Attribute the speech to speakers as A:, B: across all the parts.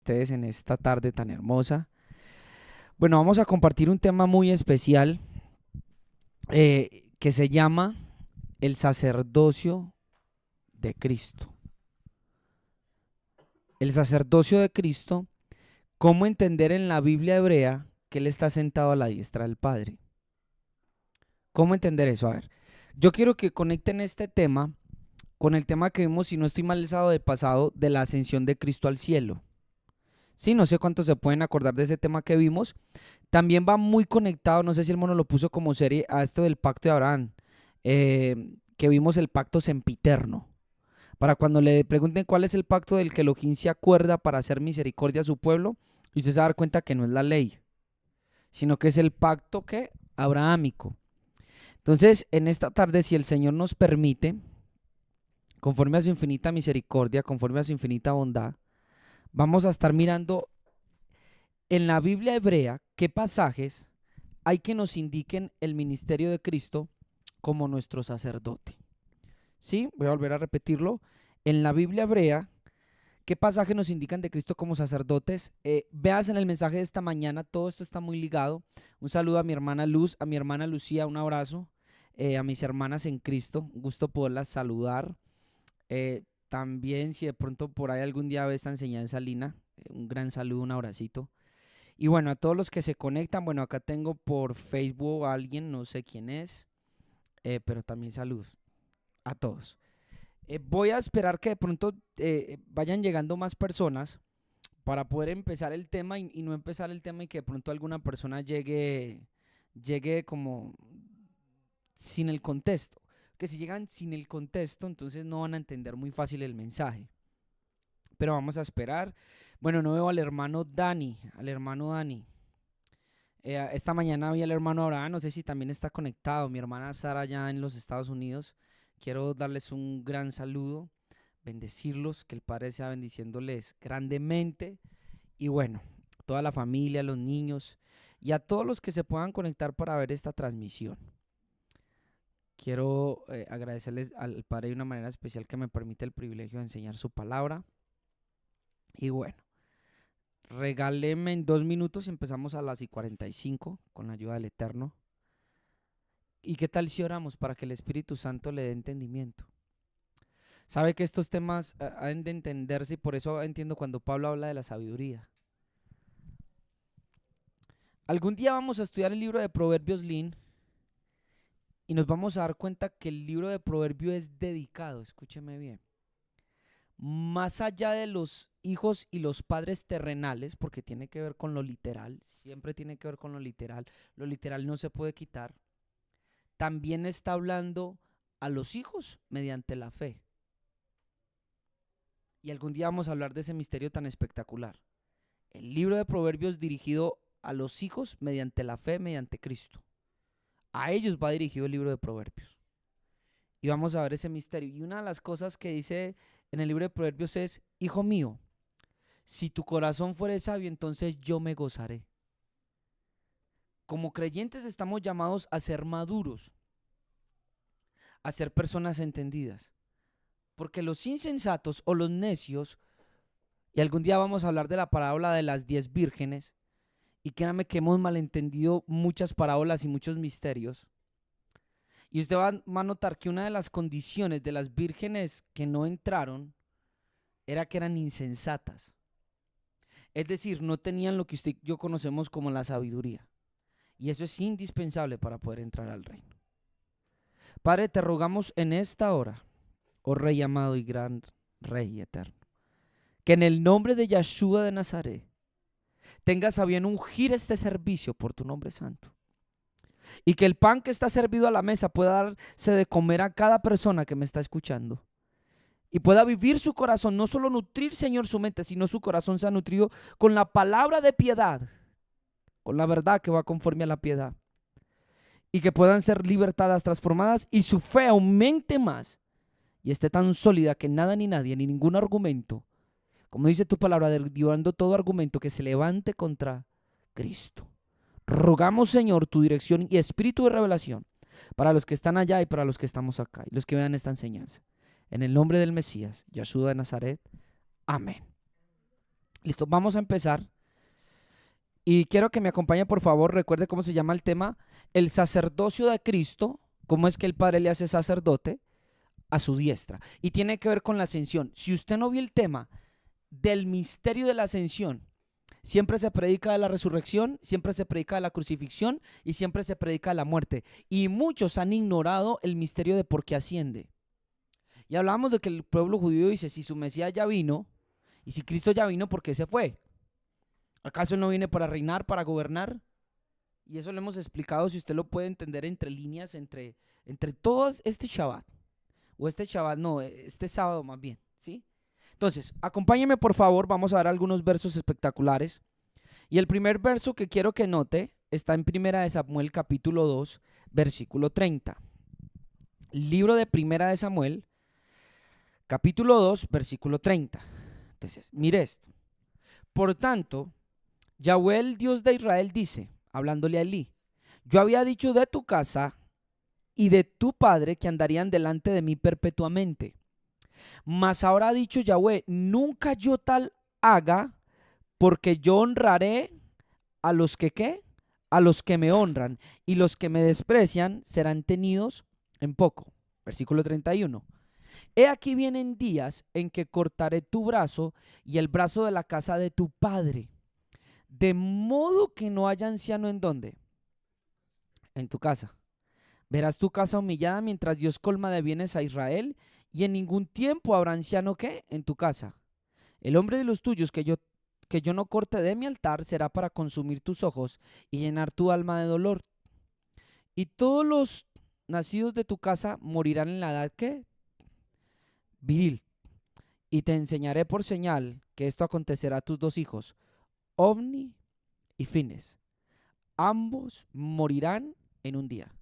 A: ustedes en esta tarde tan hermosa. Bueno, vamos a compartir un tema muy especial que se llama el sacerdocio de Cristo. El sacerdocio de Cristo, cómo entender en la Biblia hebrea que Él está sentado a la diestra del Padre. ¿Cómo entender eso? A ver, yo quiero que conecten este tema con el tema que vimos, si no estoy mal, el sábado pasado, de la ascensión de Cristo al cielo. Sí, no sé cuántos se pueden acordar de ese tema que vimos. También va muy conectado, no sé si el mono lo puso como serie, a esto del pacto de Abraham, que vimos el pacto sempiterno. Para cuando le pregunten cuál es el pacto del que Elohim se acuerda para hacer misericordia a su pueblo, y usted se va a dar cuenta que no es la ley, sino que es el pacto que abrahámico. Entonces, en esta tarde, si el Señor nos permite, conforme a su infinita misericordia, conforme a su infinita bondad, vamos a estar mirando en la Biblia hebrea qué pasajes hay que nos indiquen el ministerio de Cristo como nuestro sacerdote. Sí, voy a volver a repetirlo. En la Biblia hebrea, ¿qué pasajes nos indican de Cristo como sacerdotes? Veas en el mensaje de esta mañana, todo esto está muy ligado. Un saludo a mi hermana Luz, a mi hermana Lucía, un abrazo. A mis hermanas en Cristo, un gusto poderlas saludar. También si de pronto por ahí algún día ve esta enseñanza, Lina, un gran saludo, un abracito. Y bueno, a todos los que se conectan, bueno, acá tengo por Facebook a alguien, no sé quién es, pero también saludos a todos. Voy a esperar que de pronto vayan llegando más personas para poder empezar el tema y no empezar el tema y que de pronto alguna persona llegue como sin el contexto. Que si llegan sin el contexto, entonces no van a entender muy fácil el mensaje. Pero vamos a esperar. Bueno, no veo al hermano Dani, esta mañana vi al hermano Abraham, no sé si también está conectado. Mi hermana Sara allá en los Estados Unidos. Quiero darles un gran saludo, bendecirlos, que el Padre sea bendiciéndoles grandemente. Y bueno, toda la familia, los niños y a todos los que se puedan conectar para ver esta transmisión. Quiero agradecerles al Padre de una manera especial que me permite el privilegio de enseñar su palabra. Y bueno, regáleme en 2 minutos y empezamos a las 45 con la ayuda del Eterno. ¿Y qué tal si oramos para que el Espíritu Santo le dé entendimiento? Sabe que estos temas han de entenderse y por eso entiendo cuando Pablo habla de la sabiduría. Algún día vamos a estudiar el libro de Proverbios, Lin, y nos vamos a dar cuenta que el libro de Proverbios es dedicado, escúcheme bien, más allá de los hijos y los padres terrenales, porque tiene que ver con lo literal, siempre tiene que ver con lo literal no se puede quitar, también está hablando a los hijos mediante la fe. Y algún día vamos a hablar de ese misterio tan espectacular. El libro de Proverbios dirigido a los hijos mediante la fe, mediante Cristo. A ellos va dirigido el libro de Proverbios. Y vamos a ver ese misterio. Y una de las cosas que dice en el libro de Proverbios es: hijo mío, si tu corazón fuere sabio, entonces yo me gozaré. Como creyentes estamos llamados a ser maduros, a ser personas entendidas. Porque los insensatos o los necios, y algún día vamos a hablar de la parábola de las 10 vírgenes, y créanme que hemos malentendido muchas parábolas y muchos misterios. Y usted va a notar que una de las condiciones de las vírgenes que no entraron era que eran insensatas. Es decir, no tenían lo que usted y yo conocemos como la sabiduría. Y eso es indispensable para poder entrar al reino. Padre, te rogamos en esta hora, oh Rey amado y gran Rey eterno, que en el nombre de Yeshua de Nazaret tengas a bien ungir este servicio por tu nombre santo. Y que el pan que está servido a la mesa pueda darse de comer a cada persona que me está escuchando. Y pueda vivir su corazón, no solo nutrir, Señor, su mente, sino su corazón sea nutrido con la palabra de piedad, con la verdad que va conforme a la piedad. Y que puedan ser libertadas, transformadas y su fe aumente más y esté tan sólida que nada ni nadie, ni ningún argumento, como dice tu palabra, derribando todo argumento que se levante contra Cristo. Rogamos, Señor, tu dirección y espíritu de revelación para los que están allá y para los que estamos acá y los que vean esta enseñanza. En el nombre del Mesías, Yeshua de Nazaret. Amén. Listo, vamos a empezar. Y quiero que me acompañe, por favor, recuerde cómo se llama el tema, el sacerdocio de Cristo, cómo es que el Padre le hace sacerdote a su diestra. Y tiene que ver con la ascensión. Si usted no vio el tema del misterio de la ascensión, siempre se predica de la resurrección, siempre se predica de la crucifixión y siempre se predica de la muerte. Y muchos han ignorado el misterio de por qué asciende. Y hablamos de que el pueblo judío dice, si su Mesías ya vino, y si Cristo ya vino, ¿por qué se fue? ¿Acaso él no viene para reinar, para gobernar? Y eso lo hemos explicado, si usted lo puede entender entre líneas, entre todos este Shabbat. O este Shabbat, no, este sábado más bien, ¿sí? Entonces, acompáñeme por favor, vamos a ver algunos versos espectaculares. Y el primer verso que quiero que note está en Primera de Samuel capítulo 2, versículo 30. Libro de Primera de Samuel, capítulo 2, versículo 30. Entonces, mire esto. Por tanto, Yahweh, el Dios de Israel, dice, hablándole a Elí, yo había dicho de tu casa y de tu padre que andarían delante de mí perpetuamente. Mas ahora ha dicho Yahweh, nunca yo tal haga, porque yo honraré a los que ¿qué? A los que me honran, y los que me desprecian serán tenidos en poco. Versículo 31. He aquí vienen días en que cortaré tu brazo y el brazo de la casa de tu padre, de modo que no haya anciano en donde, en tu casa. Verás tu casa humillada mientras Dios colma de bienes a Israel, y en ningún tiempo habrá anciano ¿qué? En tu casa. El hombre de los tuyos que yo no corte de mi altar será para consumir tus ojos y llenar tu alma de dolor. Y todos los nacidos de tu casa morirán en la edad ¿qué? Viril. Y te enseñaré por señal que esto acontecerá a tus dos hijos, Ovni y Fines. Ambos morirán en un día.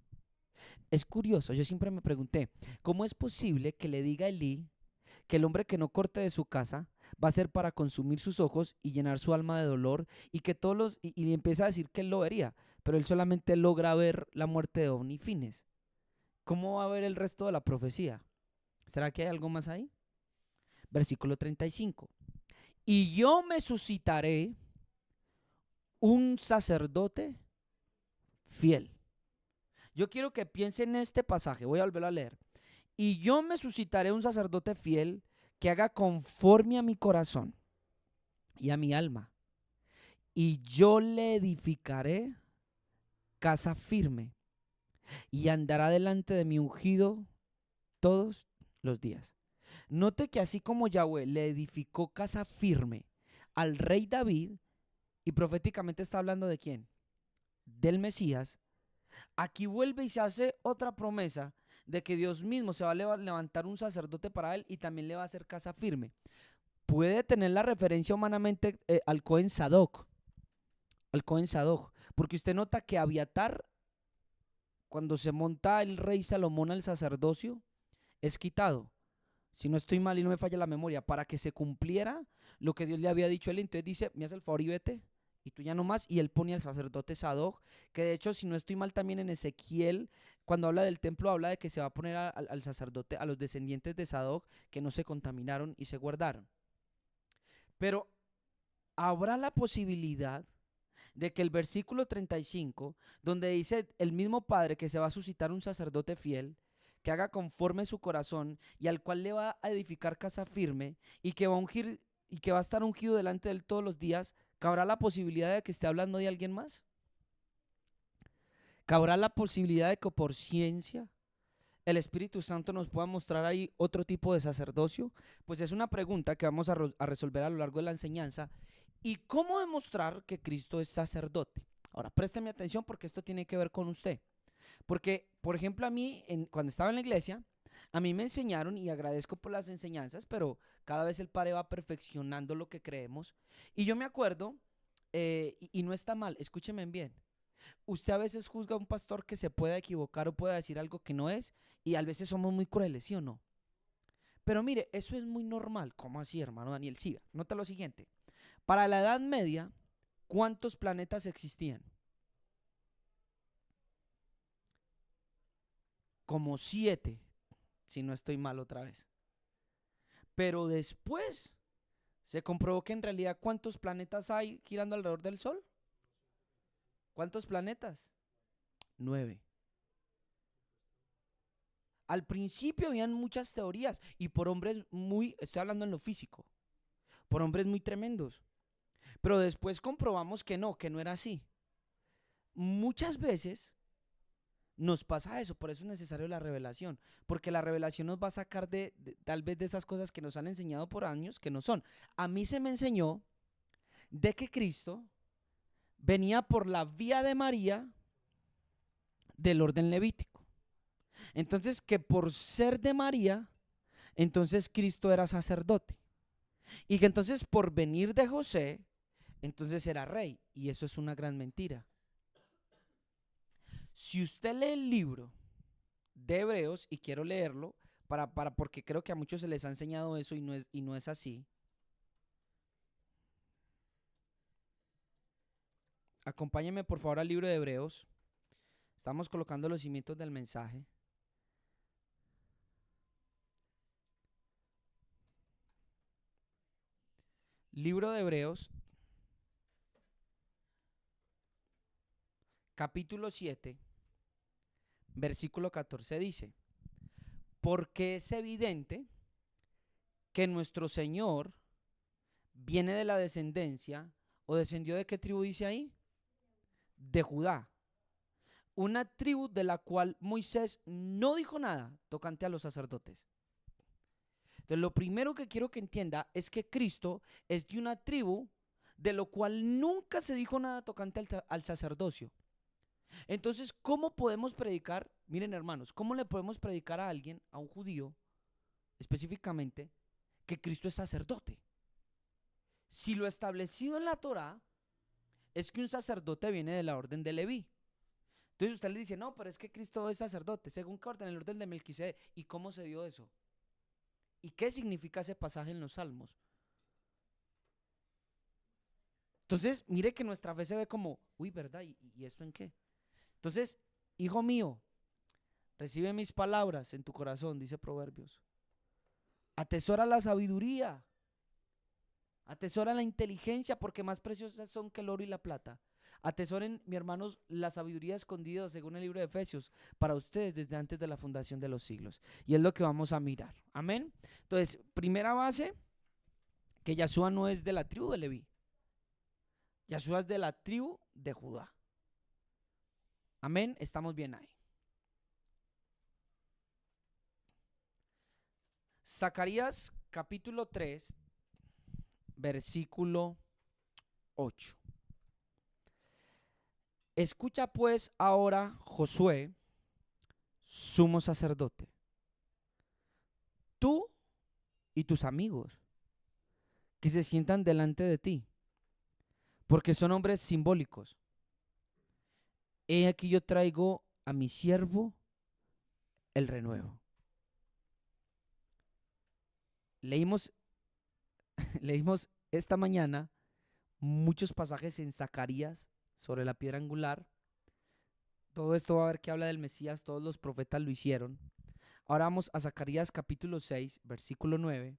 A: Es curioso, yo siempre me pregunté, ¿cómo es posible que le diga a Elí que el hombre que no corte de su casa va a ser para consumir sus ojos y llenar su alma de dolor, y que todos los y empieza a decir que él lo vería, pero él solamente logra ver la muerte de Ovni y Fines? ¿Cómo va a ver el resto de la profecía? ¿Será que hay algo más ahí? Versículo 35. Y yo me suscitaré un sacerdote fiel. Yo quiero que piensen en este pasaje, voy a volverlo a leer. Y yo me suscitaré un sacerdote fiel que haga conforme a mi corazón y a mi alma. Y yo le edificaré casa firme y andará delante de mi ungido todos los días. Note que así como Yahweh le edificó casa firme al rey David, y proféticamente está hablando de quién, del Mesías, aquí vuelve y se hace otra promesa de que Dios mismo se va a levantar un sacerdote para él y también le va a hacer casa firme. Puede tener la referencia humanamente al Cohen Sadoc, porque usted nota que Abiatar, cuando se monta el rey Salomón al sacerdocio, es quitado, si no estoy mal y no me falla la memoria, para que se cumpliera lo que Dios le había dicho a él. Entonces dice, me hace el favor y vete, y tú ya no más, y él pone al sacerdote Sadoc, que de hecho, si no estoy mal, también en Ezequiel, cuando habla del templo, habla de que se va a poner al sacerdote, a los descendientes de Sadoc, que no se contaminaron y se guardaron. Pero habrá la posibilidad de que el versículo 35, donde dice el mismo Padre que se va a suscitar un sacerdote fiel, que haga conforme su corazón y al cual le va a edificar casa firme, y que va a ungir y que va a estar ungido delante de él todos los días, ¿cabrá la posibilidad de que esté hablando de alguien más? ¿Cabrá la posibilidad de que por ciencia el Espíritu Santo nos pueda mostrar ahí otro tipo de sacerdocio? Pues es una pregunta que vamos a resolver a lo largo de la enseñanza. ¿Y cómo demostrar que Cristo es sacerdote? Ahora, présteme atención porque esto tiene que ver con usted. Porque, por ejemplo, a mí, cuando estaba en la iglesia, a mí me enseñaron, y agradezco por las enseñanzas, pero cada vez el Padre va perfeccionando lo que creemos. Y yo me acuerdo, y no está mal, escúcheme bien. Usted a veces juzga a un pastor que se pueda equivocar o pueda decir algo que no es, y a veces somos muy crueles, ¿sí o no? Pero mire, eso es muy normal. ¿Cómo así, hermano Daniel? Sí, nota lo siguiente. Para la Edad Media, ¿cuántos planetas existían? Como 7, si no estoy mal otra vez. Pero después Se comprobó que en realidad ¿cuántos planetas hay girando alrededor del Sol? ¿Cuántos planetas? 9. Al principio habían muchas teorías y por hombres muy, estoy hablando en lo físico, por hombres muy tremendos. Pero después comprobamos que no era así. Muchas veces nos pasa eso, por eso es necesario la revelación, porque la revelación nos va a sacar tal vez de esas cosas que nos han enseñado por años que no son. A mí se me enseñó de que Cristo venía por la vía de María del orden levítico. Entonces que por ser de María, entonces Cristo era sacerdote. Y que entonces por venir de José, entonces era rey. Y eso es una gran mentira. Si usted lee el libro de Hebreos, y quiero leerlo, porque creo que a muchos se les ha enseñado eso y no es así. Acompáñenme por favor al libro de Hebreos. Estamos colocando los cimientos del mensaje. Libro de Hebreos, capítulo 7, versículo 14 dice: porque es evidente que nuestro Señor viene de la descendencia, o descendió de qué tribu dice ahí, de Judá, una tribu de la cual Moisés no dijo nada tocante a los sacerdotes. Entonces lo primero que quiero que entienda es que Cristo es de una tribu de lo cual nunca se dijo nada tocante al sacerdocio. Entonces, ¿cómo podemos predicar? Miren hermanos, ¿cómo le podemos predicar a alguien, a un judío específicamente, que Cristo es sacerdote? Si lo establecido en la Torá es que un sacerdote viene de la orden de Leví. Entonces usted le dice, no, pero es que Cristo es sacerdote, según qué orden, el orden de Melquisedec. ¿Y cómo se dio eso? ¿Y qué significa ese pasaje en los Salmos? Entonces, mire que nuestra fe se ve como, uy, ¿verdad? ¿Y esto en qué? Entonces, hijo mío, recibe mis palabras en tu corazón, dice Proverbios. Atesora la sabiduría, atesora la inteligencia, porque más preciosas son que el oro y la plata. Atesoren, mis hermanos, la sabiduría escondida, según el libro de Efesios, para ustedes desde antes de la fundación de los siglos. Y es lo que vamos a mirar. Amén. Entonces, primera base, que Yahshua no es de la tribu de Leví. Yahshua es de la tribu de Judá. Amén. Estamos bien ahí. Zacarías capítulo 3, versículo 8. Escucha pues ahora, Josué, sumo sacerdote, tú y tus amigos que se sientan delante de ti, porque son hombres simbólicos. He aquí yo traigo a mi siervo el renuevo. Leímos esta mañana muchos pasajes en Zacarías sobre la piedra angular. Todo esto va a ver que habla del Mesías, todos los profetas lo hicieron. Ahora vamos a Zacarías capítulo 6, versículo 9.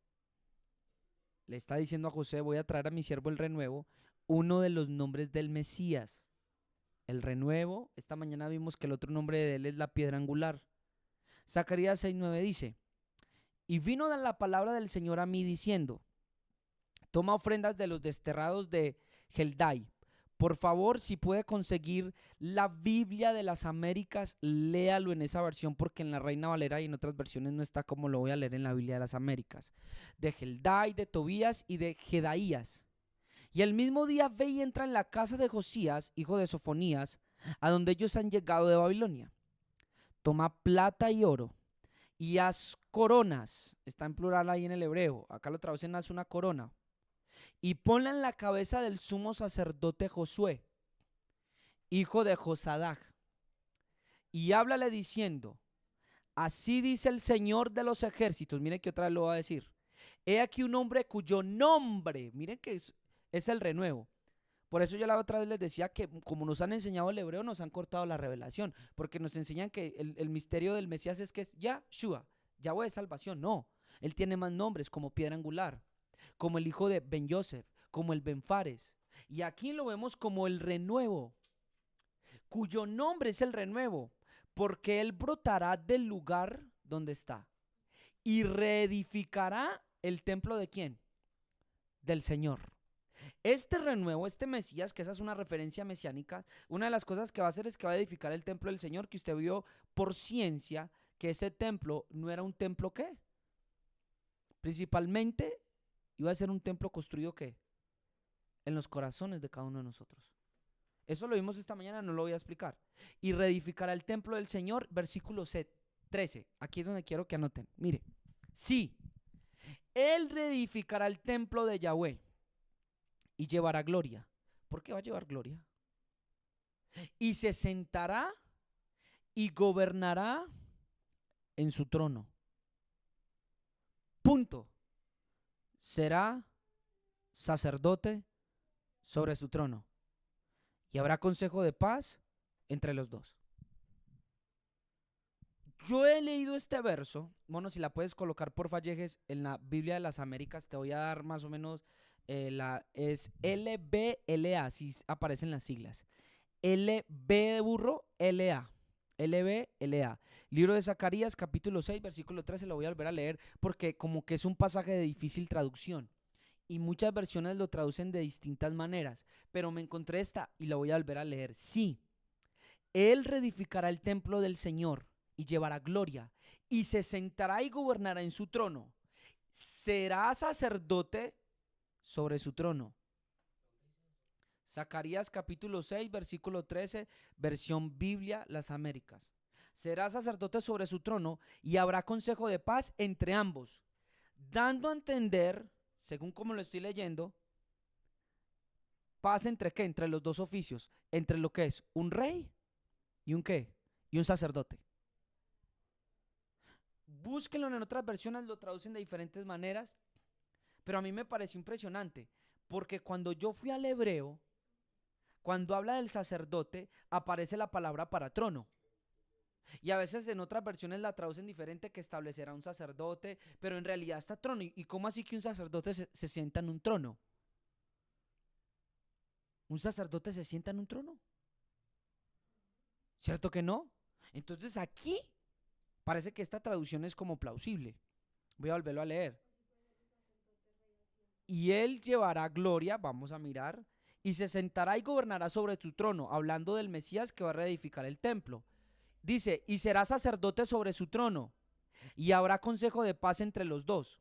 A: Le está diciendo a José, voy a traer a mi siervo el renuevo, uno de los nombres del Mesías. El renuevo, esta mañana vimos que el otro nombre de él es la piedra angular. Zacarías 6:9 dice: y vino la palabra del Señor a mí diciendo, toma ofrendas de los desterrados de Heldai. Por favor, si puede conseguir la Biblia de las Américas, léalo en esa versión, porque en la Reina Valera y en otras versiones no está como lo voy a leer en la Biblia de las Américas. De Heldai, de Tobías y de Jedaías. Y el mismo día ve y entra en la casa de Josías, hijo de Sofonías, a donde ellos han llegado de Babilonia. Toma plata y oro y haz coronas, está en plural ahí en el hebreo, acá lo traducen haz una corona, y ponla en la cabeza del sumo sacerdote Josué, hijo de Josadac, y háblale diciendo, así dice el Señor de los ejércitos, miren que otra vez lo va a decir, he aquí un hombre cuyo nombre, miren que es el renuevo. Por eso yo la otra vez les decía que como nos han enseñado el hebreo, nos han cortado la revelación, porque nos enseñan que el misterio del Mesías es que es Yahshua, Yahweh de salvación. No, él tiene más nombres como piedra angular, como el hijo de Ben Yosef, como el Ben Fares. Y aquí lo vemos como el renuevo, cuyo nombre es el renuevo, porque él brotará del lugar donde está y reedificará el templo de ¿quién? Del Señor. Este renuevo, este Mesías, que esa es una referencia mesiánica, una de las cosas que va a hacer es que va a edificar el templo del Señor, que usted vio por ciencia que ese templo no era un templo ¿qué? Principalmente iba a ser un templo construido ¿qué? En los corazones de cada uno de nosotros. Eso lo vimos esta mañana, no lo voy a explicar. Y reedificará el templo del Señor, versículo 13. Aquí es donde quiero que anoten. Mire, sí, él reedificará el templo de Yahweh y llevará gloria. ¿Por qué va a llevar gloria? Y se sentará y gobernará en su trono. Punto. Será sacerdote sobre su trono. Y habrá consejo de paz entre los dos. Yo he leído este verso, bueno, si la puedes colocar por fallejes en la Biblia de las Américas, te voy a dar más o menos, es LBLA, si aparecen las siglas. LB de burro, LA. LBLA. Libro de Zacarías, capítulo 6, versículo 13, lo voy a volver a leer porque como que es un pasaje de difícil traducción. Y muchas versiones lo traducen de distintas maneras, pero me encontré esta y la voy a volver a leer. Sí, él reedificará el templo del Señor y llevará gloria, y se sentará y gobernará en su trono. Será sacerdote sobre su trono. Zacarías capítulo 6, versículo 13, versión Biblia Las Américas. Será sacerdote sobre su trono y habrá consejo de paz entre ambos, dando a entender, según como lo estoy leyendo, paz entre qué, entre los dos oficios, entre lo que es un rey y un qué, y un sacerdote. Búsquenlo en otras versiones, lo traducen de diferentes maneras, pero a mí me pareció impresionante, porque cuando yo fui al hebreo, cuando habla del sacerdote, aparece la palabra para trono. Y a veces en otras versiones la traducen diferente, que establecerá un sacerdote, pero en realidad está trono. ¿Y cómo así que un sacerdote se sienta en un trono? ¿Un sacerdote se sienta en un trono? ¿Cierto que no? Entonces aquí parece que esta traducción es como plausible. Voy a volverlo a leer. Y él llevará gloria, vamos a mirar, y se sentará y gobernará sobre su trono, hablando del Mesías que va a reedificar el templo. Dice, y será sacerdote sobre su trono, y habrá consejo de paz entre los dos.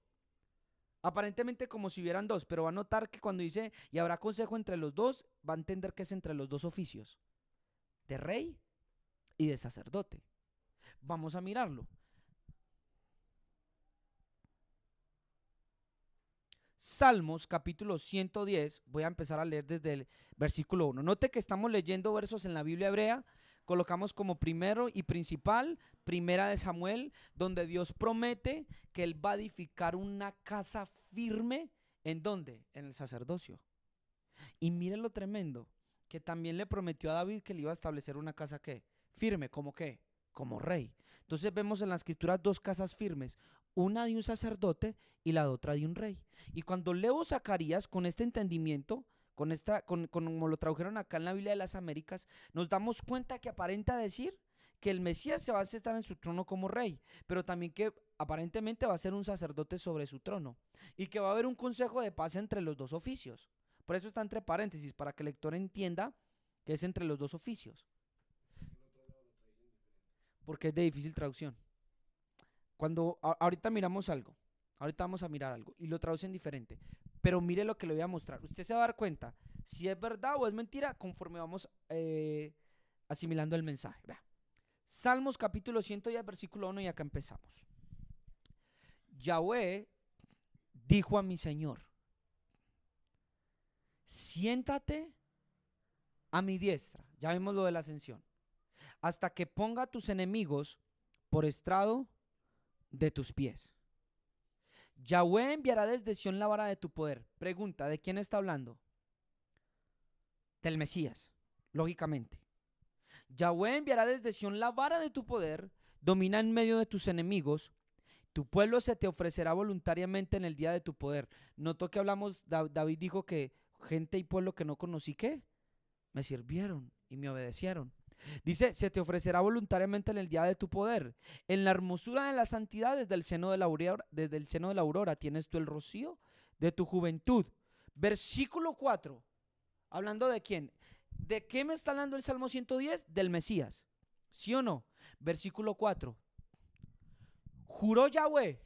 A: Aparentemente como si hubieran dos, pero va a notar que cuando dice, y habrá consejo entre los dos, va a entender que es entre los dos oficios, de rey y de sacerdote. Vamos a mirarlo. Salmos capítulo 110, voy a empezar a leer desde el versículo 1. Note que estamos leyendo versos en la Biblia hebrea, colocamos como primero y principal, primera de Samuel, donde Dios promete que Él va a edificar una casa firme, ¿en dónde? En el sacerdocio. Y miren lo tremendo, que también le prometió a David que le iba a establecer una casa ¿qué? Firme, ¿como qué? Como rey. Entonces vemos en la escritura dos casas firmes, una de un sacerdote y la otra de un rey. Y cuando leo Zacarías con este entendimiento, como lo tradujeron acá en la Biblia de las Américas, nos damos cuenta que aparenta decir que el Mesías se va a sentar en su trono como rey, pero también que aparentemente va a ser un sacerdote sobre su trono y que va a haber un consejo de paz entre los dos oficios. Por eso está entre paréntesis, para que el lector entienda que es entre los dos oficios, porque es de difícil traducción. Ahorita miramos algo, ahorita vamos a mirar algo y lo traducen diferente, pero mire lo que le voy a mostrar. Usted se va a dar cuenta si es verdad o es mentira conforme vamos asimilando el mensaje. Vea. Salmos capítulo 110, versículo 1 y acá empezamos. Yahweh dijo a mi Señor, siéntate a mi diestra, ya vemos lo de la ascensión, hasta que ponga a tus enemigos por estrado de tus pies. Yahweh enviará desde Sión la vara de tu poder. Pregunta, ¿de quién está hablando? Del Mesías, lógicamente. Yahweh enviará desde Sión la vara de tu poder, domina en medio de tus enemigos, Tu pueblo se te ofrecerá voluntariamente en el día de tu poder. Notó que hablamos, David dijo que gente y pueblo que no conocí, ¿qué? Me sirvieron y me obedecieron. Dice, se te ofrecerá voluntariamente en el día de tu poder. En la hermosura de la santidad desde el seno de la aurora tienes tú el rocío de tu juventud. Versículo 4. ¿Hablando de quién? ¿De qué me está hablando el Salmo 110? Del Mesías. ¿Sí o no? Versículo 4. Juró Yahweh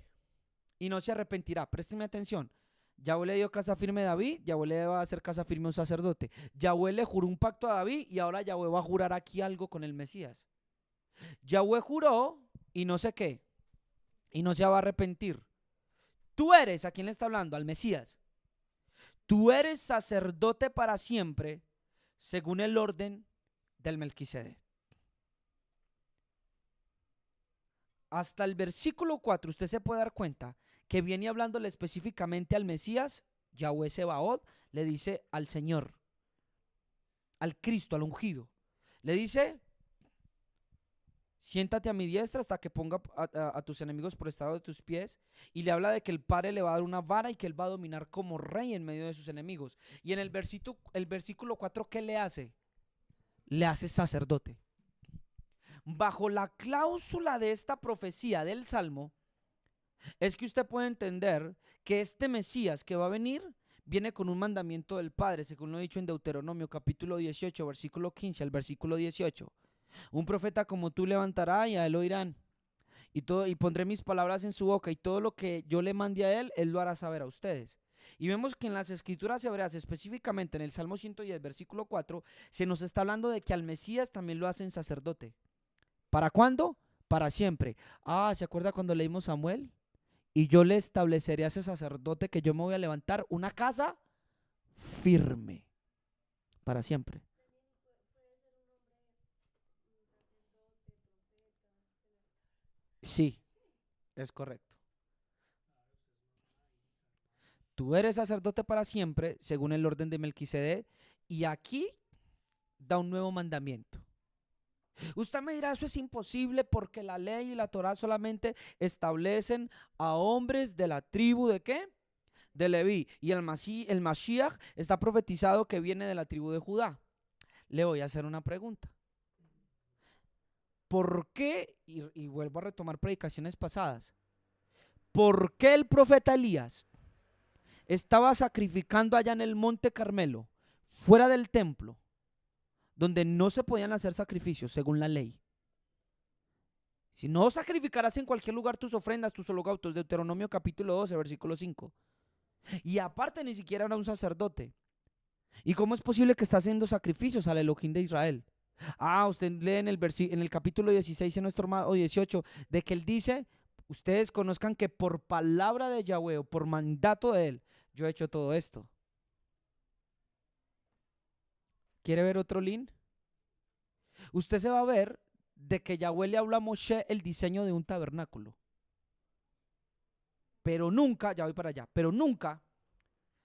A: y no se arrepentirá. Présteme atención. Yahweh le dio casa firme a David, Yahweh le va a hacer casa firme a un sacerdote. Yahweh le juró un pacto a David y ahora Yahweh va a jurar aquí algo con el Mesías. Yahweh juró y no sé qué, y no se va a arrepentir. Tú eres, ¿a quién le está hablando? Al Mesías. Tú eres sacerdote para siempre, según el orden del Melquisedec. Hasta el versículo 4 usted se puede dar cuenta que viene hablándole específicamente al Mesías. Yahweh Sebaot le dice al Señor, al Cristo, al ungido. Le dice, siéntate a mi diestra hasta que ponga a tus enemigos por estrado de tus pies. Y le habla de que el Padre le va a dar una vara y que él va a dominar como rey en medio de sus enemigos. Y en el versículo 4, ¿qué le hace? Le hace sacerdote. Bajo la cláusula de esta profecía del Salmo, es que usted puede entender que este Mesías que va a venir viene con un mandamiento del Padre, según lo he dicho en Deuteronomio capítulo 18, versículo 15 al versículo 18. Un profeta como tú levantará y a él oirán. Y pondré mis palabras en su boca y todo lo que yo le mande a él, él lo hará saber a ustedes. Y vemos que en las escrituras hebreas, específicamente en el Salmo 110, versículo 4, se nos está hablando de que al Mesías también lo hacen sacerdote. ¿Para cuándo? Para siempre. Ah, ¿se acuerda cuando leímos Samuel? Y yo le estableceré a ese sacerdote que yo me voy a levantar una casa firme para siempre. Sí, es correcto. Tú eres sacerdote para siempre, según el orden de Melquisedec, y aquí da un nuevo mandamiento. Usted me dirá, eso es imposible porque la ley y la Torá solamente establecen a hombres de la tribu ¿de qué? De Leví. Y el Mashiach está profetizado que viene de la tribu de Judá. Le voy a hacer una pregunta. ¿Por qué? Y vuelvo a retomar predicaciones pasadas. ¿Por qué el profeta Elías estaba sacrificando allá en el monte Carmelo, fuera del templo, donde no se podían hacer sacrificios según la ley? Si no sacrificarás en cualquier lugar tus ofrendas, tus holocaustos, Deuteronomio capítulo 12, versículo 5. Y aparte ni siquiera era un sacerdote. ¿Y cómo es posible que está haciendo sacrificios al Elohim de Israel? Ah, usted lee en el capítulo 16 en nuestro o 18, de que él dice, ustedes conozcan que por palabra de Yahweh o por mandato de él, yo he hecho todo esto. ¿Quiere ver otro link? Usted se va a ver de que Yahweh le habla a Moshe el diseño de un tabernáculo. Pero nunca, ya voy para allá, pero nunca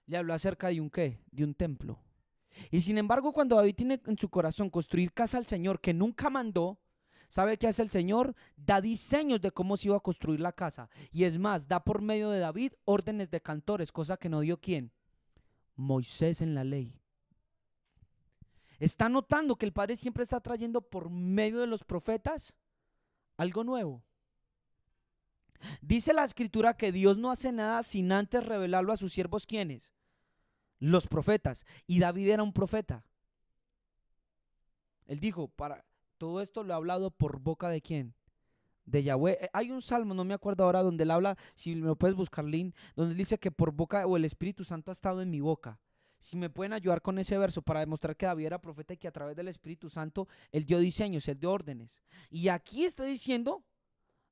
A: le habló acerca de un qué, de un templo. Y sin embargo, cuando David tiene en su corazón construir casa al Señor que nunca mandó, ¿sabe qué hace el Señor? Da diseños de cómo se iba a construir la casa. Y es más, da por medio de David órdenes de cantores, cosa que no dio ¿quién? Moisés en la ley. ¿Está notando que el Padre siempre está trayendo por medio de los profetas algo nuevo? Dice la Escritura que Dios no hace nada sin antes revelarlo a sus siervos, ¿quiénes? Los profetas. Y David era un profeta. Él dijo, para todo esto lo ha hablado por boca de quién? De Yahweh. Hay un salmo, no me acuerdo ahora, donde él habla, si me lo puedes buscar, Lynn, donde él dice que por boca o el Espíritu Santo ha estado en mi boca. Si me pueden ayudar con ese verso para demostrar que David era profeta y que a través del Espíritu Santo él dio diseños, él dio órdenes. Y aquí está diciendo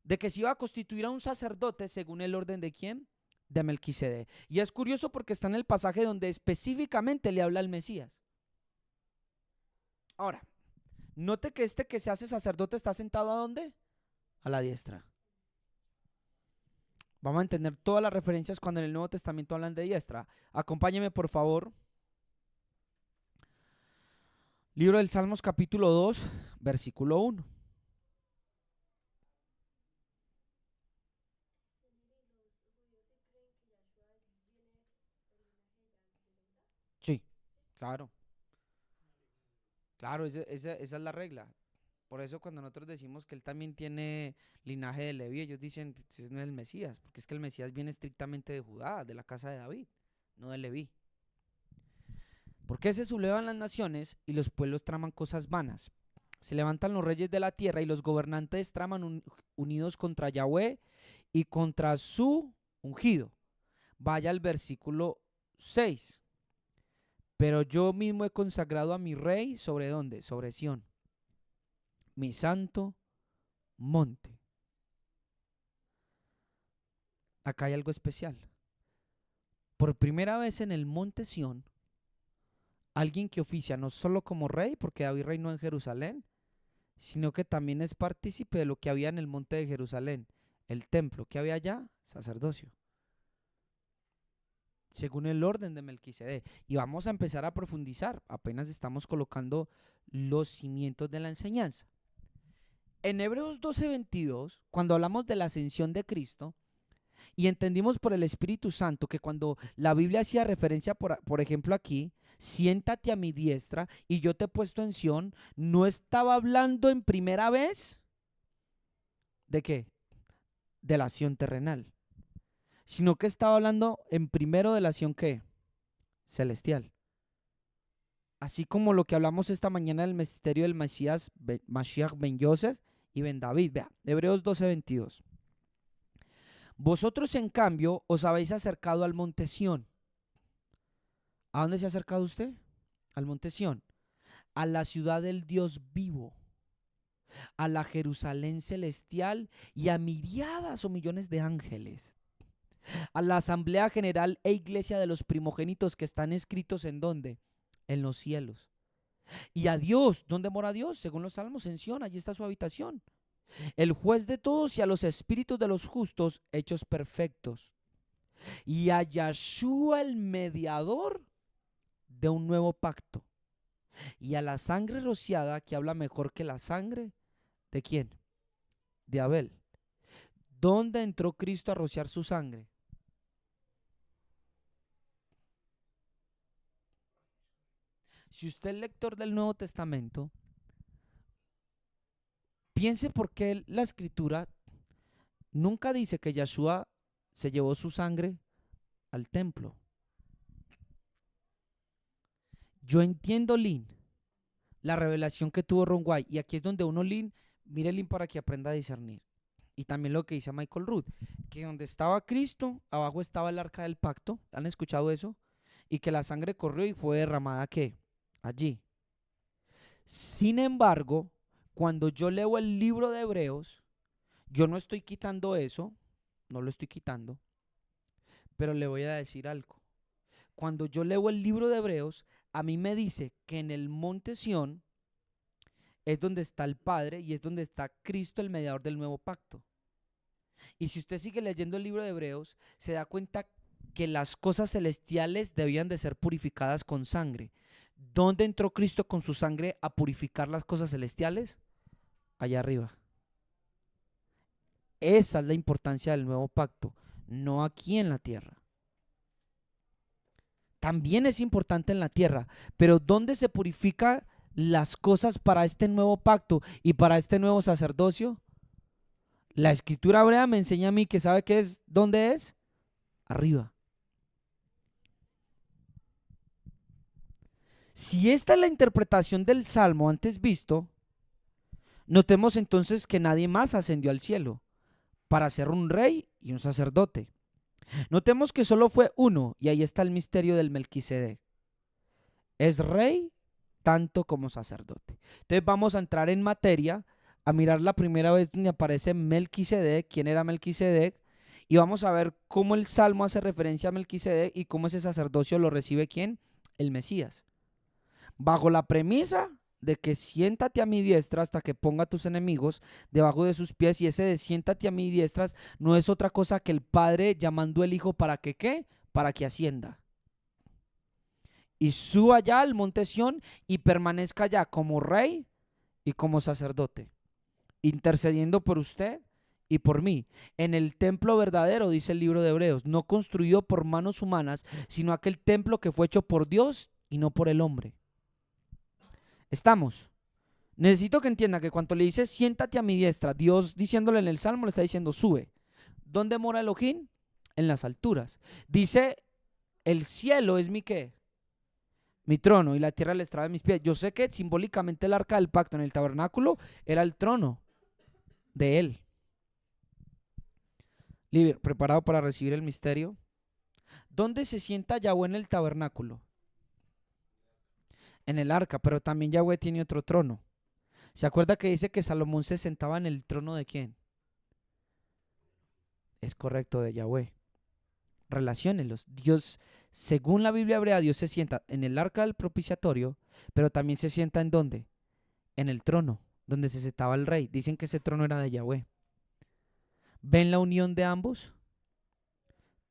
A: de que se iba a constituir a un sacerdote según el orden de quién? De Melquisedec. Y es curioso porque está en el pasaje donde específicamente le habla al Mesías. Ahora, note que este que se hace sacerdote está sentado ¿a dónde? A la diestra. Vamos a entender todas las referencias cuando en el Nuevo Testamento hablan de diestra. Acompáñeme por favor. Libro del Salmos capítulo 2, versículo 1. Claro, claro, esa es la regla. Por eso cuando nosotros decimos que él también tiene linaje de Leví, ellos dicen, pues, ese no es el Mesías, porque es que el Mesías viene estrictamente de Judá, de la casa de David, no de Leví. ¿Por qué se sublevan las naciones y los pueblos traman cosas vanas? Se levantan los reyes de la tierra y los gobernantes traman unidos contra Yahweh y contra su ungido. Vaya al versículo 6. Pero yo mismo he consagrado a mi rey sobre dónde? Sobre Sión, mi santo monte. Acá hay algo especial. Por primera vez en el monte Sión, alguien que oficia no solo como rey, porque David reinó en Jerusalén, sino que también es partícipe de lo que había en el monte de Jerusalén, el templo que había allá, sacerdocio, según el orden de Melquisedec. Y vamos a empezar a profundizar, apenas estamos colocando los cimientos de la enseñanza. En Hebreos 12:22, cuando hablamos de la ascensión de Cristo, y entendimos por el Espíritu Santo que cuando la Biblia hacía referencia, por ejemplo aquí, siéntate a mi diestra y yo te he puesto en Sión, no estaba hablando en primera vez de qué, de la acción terrenal, sino que estaba hablando en primero de la acción ¿qué? Celestial. Así como lo que hablamos esta mañana del misterio del Mesías, Mashiach ben Yosef y ben David. Vea, Hebreos 12:22. Vosotros en cambio os habéis acercado al monte Sión. ¿A dónde se ha acercado usted? Al monte Sión. A la ciudad del Dios vivo, a la Jerusalén celestial y a miriadas o millones de ángeles, a la asamblea general e iglesia de los primogénitos que están escritos ¿en dónde? En los cielos. Y a Dios, ¿dónde mora Dios? Según los salmos, en Sión, allí está su habitación. El juez de todos y a los espíritus de los justos hechos perfectos. Y a Yahshua el mediador de un nuevo pacto. Y a la sangre rociada que habla mejor que la sangre, ¿de quién? De Abel. ¿Dónde entró Cristo a rociar su sangre? Si usted es lector del Nuevo Testamento, piense por qué la Escritura nunca dice que Yahshua se llevó su sangre al templo. Yo entiendo, Lin, la revelación que tuvo Ron White, y aquí es donde uno, Lin, mire Lin para que aprenda a discernir. Y también lo que dice Michael Root, que donde estaba Cristo, abajo estaba el arca del pacto. ¿Han escuchado eso? Y que la sangre corrió y fue derramada, ¿qué? Allí. Sin embargo, cuando yo leo el libro de Hebreos, yo no estoy quitando eso, no lo estoy quitando, pero le voy a decir algo. Cuando yo leo el libro de Hebreos, a mí me dice que en el monte Sión es donde está el Padre y es donde está Cristo, el mediador del nuevo pacto. Y si usted sigue leyendo el libro de Hebreos, se da cuenta que las cosas celestiales debían de ser purificadas con sangre. ¿Dónde entró Cristo con su sangre a purificar las cosas celestiales? Allá arriba. Esa es la importancia del nuevo pacto, no aquí en la tierra. También es importante en la tierra, pero ¿dónde se purifican las cosas para este nuevo pacto y para este nuevo sacerdocio? La escritura hebrea me enseña a mí que sabe qué es, ¿dónde es? Arriba. Si esta es la interpretación del Salmo antes visto, notemos entonces que nadie más ascendió al cielo para ser un rey y un sacerdote. Notemos que solo fue uno, y ahí está el misterio del Melquisedec. Es rey tanto como sacerdote. Entonces vamos a entrar en materia, a mirar la primera vez donde aparece Melquisedec, quién era Melquisedec, y vamos a ver cómo el Salmo hace referencia a Melquisedec y cómo ese sacerdocio lo recibe ¿quién? El Mesías. Bajo la premisa de que siéntate a mi diestra hasta que ponga a tus enemigos debajo de sus pies, y ese de siéntate a mi diestra no es otra cosa que el Padre llamando al Hijo para que ¿qué? Para que ascienda y suba allá al monte Sión y permanezca allá como rey y como sacerdote, intercediendo por usted y por mí, en el templo verdadero, dice el libro de Hebreos, no construido por manos humanas, sino aquel templo que fue hecho por Dios y no por el hombre. ¿Estamos? Necesito que entienda que cuando le dice siéntate a mi diestra, Dios diciéndole en el Salmo le está diciendo sube. ¿Dónde mora Elohim? En las alturas. Dice el cielo es mi ¿qué? Mi trono y la tierra el estrado de mis pies. Yo sé que simbólicamente el arca del pacto en el tabernáculo era el trono de él. Liber, preparado para recibir el misterio. ¿Dónde se sienta Yahweh en el tabernáculo? En el arca, pero también Yahweh tiene otro trono. ¿Se acuerda que dice que Salomón se sentaba en el trono de quién? Es correcto, de Yahweh. Relaciónelos. Dios, según la Biblia hebrea, Dios se sienta en el arca del propiciatorio, pero también se sienta ¿en dónde? En el trono, donde se sentaba el rey. Dicen que ese trono era de Yahweh. ¿Ven la unión de ambos?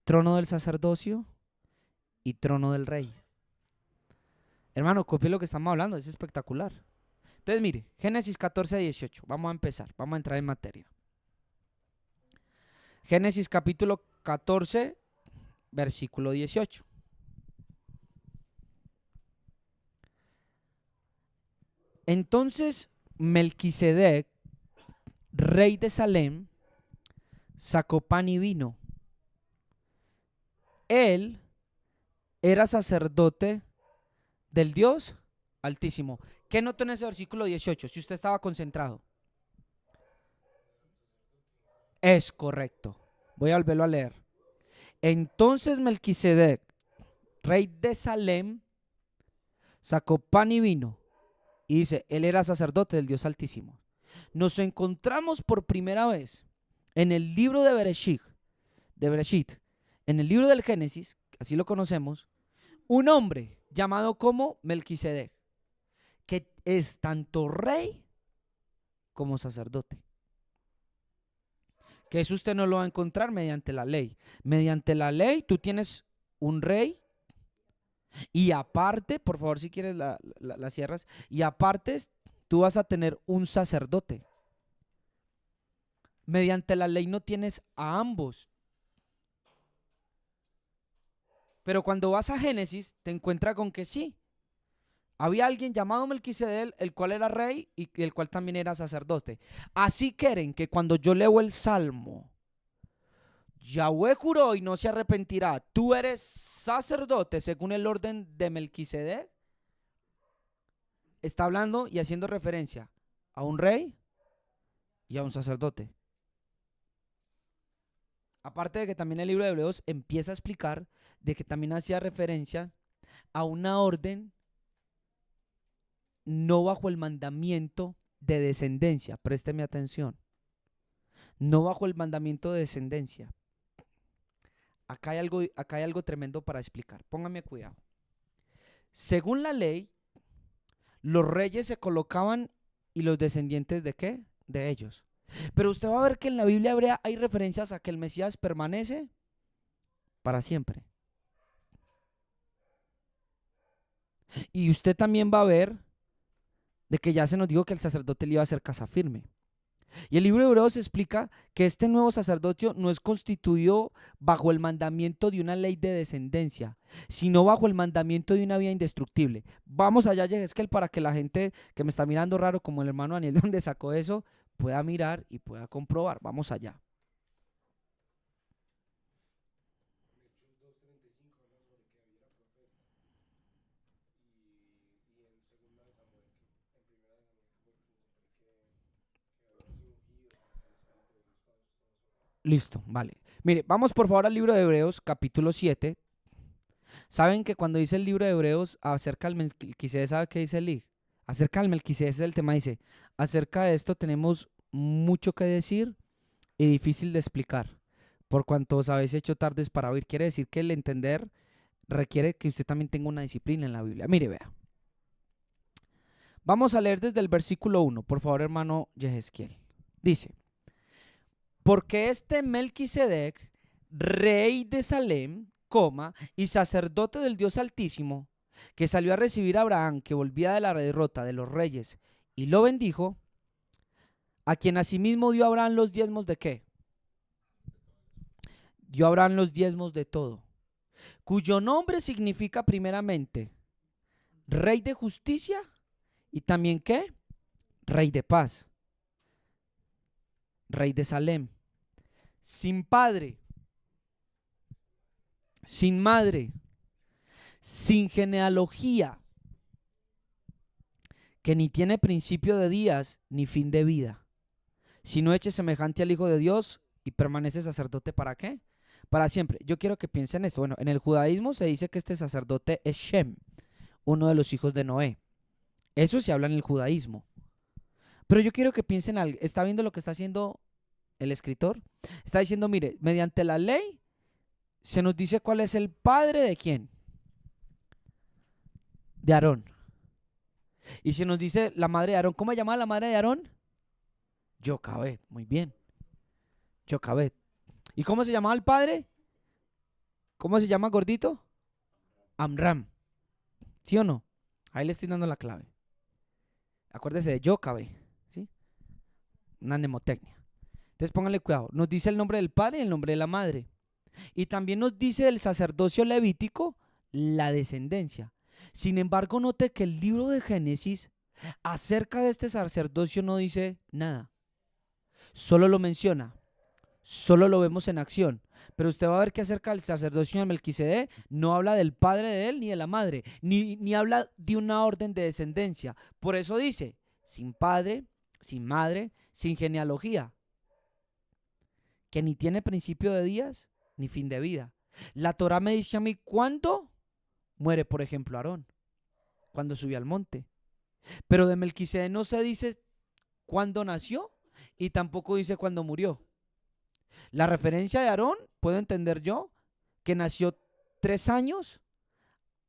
A: Trono del sacerdocio y trono del rey. Hermano, copie lo que estamos hablando, es espectacular. Entonces, mire, Génesis 14, 18. Vamos a empezar, vamos a entrar en materia. Génesis capítulo 14, versículo 18. Entonces, Melquisedec, rey de Salem, sacó pan y vino. Él era sacerdote del Dios Altísimo. ¿Qué notó en ese versículo 18? Si usted estaba concentrado. Es correcto. Voy a volverlo a leer. Entonces Melquisedec, rey de Salem, sacó pan y vino. Y dice, él era sacerdote del Dios Altísimo. Nos encontramos por primera vez en el libro de Bereshit, en el libro del Génesis, así lo conocemos, un hombre llamado como Melquisedec, que es tanto rey como sacerdote. Que eso usted no lo va a encontrar mediante la ley. Mediante la ley tú tienes un rey y aparte, por favor si quieres la cierras, y aparte tú vas a tener un sacerdote. Mediante la ley no tienes a ambos. Pero cuando vas a Génesis te encuentras con que sí. Había alguien llamado Melquisedec, el cual era rey y el cual también era sacerdote. Así quieren que cuando yo leo el Salmo, Yahweh juró y no se arrepentirá, tú eres sacerdote según el orden de Melquisedec. Está hablando y haciendo referencia a un rey y a un sacerdote. Aparte de que también el libro de Hebreos empieza a explicar de que también hacía referencia a una orden no bajo el mandamiento de descendencia. Présteme atención. No bajo el mandamiento de descendencia. Acá hay algo tremendo para explicar. Póngame cuidado. Según la ley, los reyes se colocaban y los descendientes ¿de qué? De ellos. Pero usted va a ver que en la Biblia hebrea hay referencias a que el Mesías permanece para siempre. Y usted también va a ver de que ya se nos dijo que el sacerdote le iba a hacer casa firme. Y el libro de Hebreos explica que este nuevo sacerdocio no es constituido bajo el mandamiento de una ley de descendencia, sino bajo el mandamiento de una vida indestructible. Vamos allá, Yehezkel, para que la gente que me está mirando raro, como el hermano Daniel, de donde sacó eso, pueda mirar y pueda comprobar. Vamos allá. Listo, vale. Mire, vamos por favor al libro de Hebreos, capítulo 7. ¿Saben que cuando dice el libro de Hebreos acerca del Melquisedec, sabe qué dice el acerca del Melquisedec es el tema, dice, acerca de esto tenemos mucho que decir y difícil de explicar, por cuanto os habéis hecho tardes para oír. Quiere decir que el entender requiere que usted también tenga una disciplina en la Biblia. Mire, vea. Vamos a leer desde el versículo 1, por favor, hermano Yehezquiel. Dice, porque este Melquisedec, rey de Salem, y sacerdote del Dios Altísimo, que salió a recibir a Abraham, que volvía de la derrota de los reyes, y lo bendijo, a quien asimismo dio a Abraham los diezmos de ¿qué? Dio a Abraham los diezmos de todo, cuyo nombre significa primeramente rey de justicia y también ¿qué? Rey de paz, rey de Salem, sin padre, sin madre, sin genealogía, que ni tiene principio de días ni fin de vida, sino hecho semejante al Hijo de Dios y permanece sacerdote ¿para qué? Para siempre. Yo quiero que piensen esto. Bueno, en el judaísmo se dice que este sacerdote es Shem, uno de los hijos de Noé. Eso se habla en el judaísmo. Pero yo quiero que piensen algo. ¿Está viendo lo que está haciendo el escritor? Está diciendo, mire, mediante la ley se nos dice cuál es el padre de quién. De Aarón. Y se nos dice la madre de Aarón. ¿Cómo se llamaba la madre de Aarón? Jocabed. Muy bien. Jocabed. ¿Y cómo se llamaba el padre? ¿Cómo se llama gordito? Amram. ¿Sí o no? Ahí le estoy dando la clave. Acuérdese de Jocabed, ¿sí? Una mnemotecnia. Entonces pónganle cuidado. Nos dice el nombre del padre y el nombre de la madre. Y también nos dice del sacerdocio levítico la descendencia. Sin embargo, note que el libro de Génesis acerca de este sacerdocio no dice nada. Solo lo menciona. Solo lo vemos en acción. Pero usted va a ver que acerca del sacerdocio de Melquisedec no habla del padre de él ni de la madre, ni habla de una orden de descendencia. Por eso dice, sin padre, sin madre, sin genealogía, que ni tiene principio de días ni fin de vida. La Torá me dice a mí cuándo muere, por ejemplo, Aarón, cuando subió al monte. Pero de Melquisedec no se dice cuándo nació y tampoco dice cuándo murió. La referencia de Aarón, puedo entender yo, que nació 3 años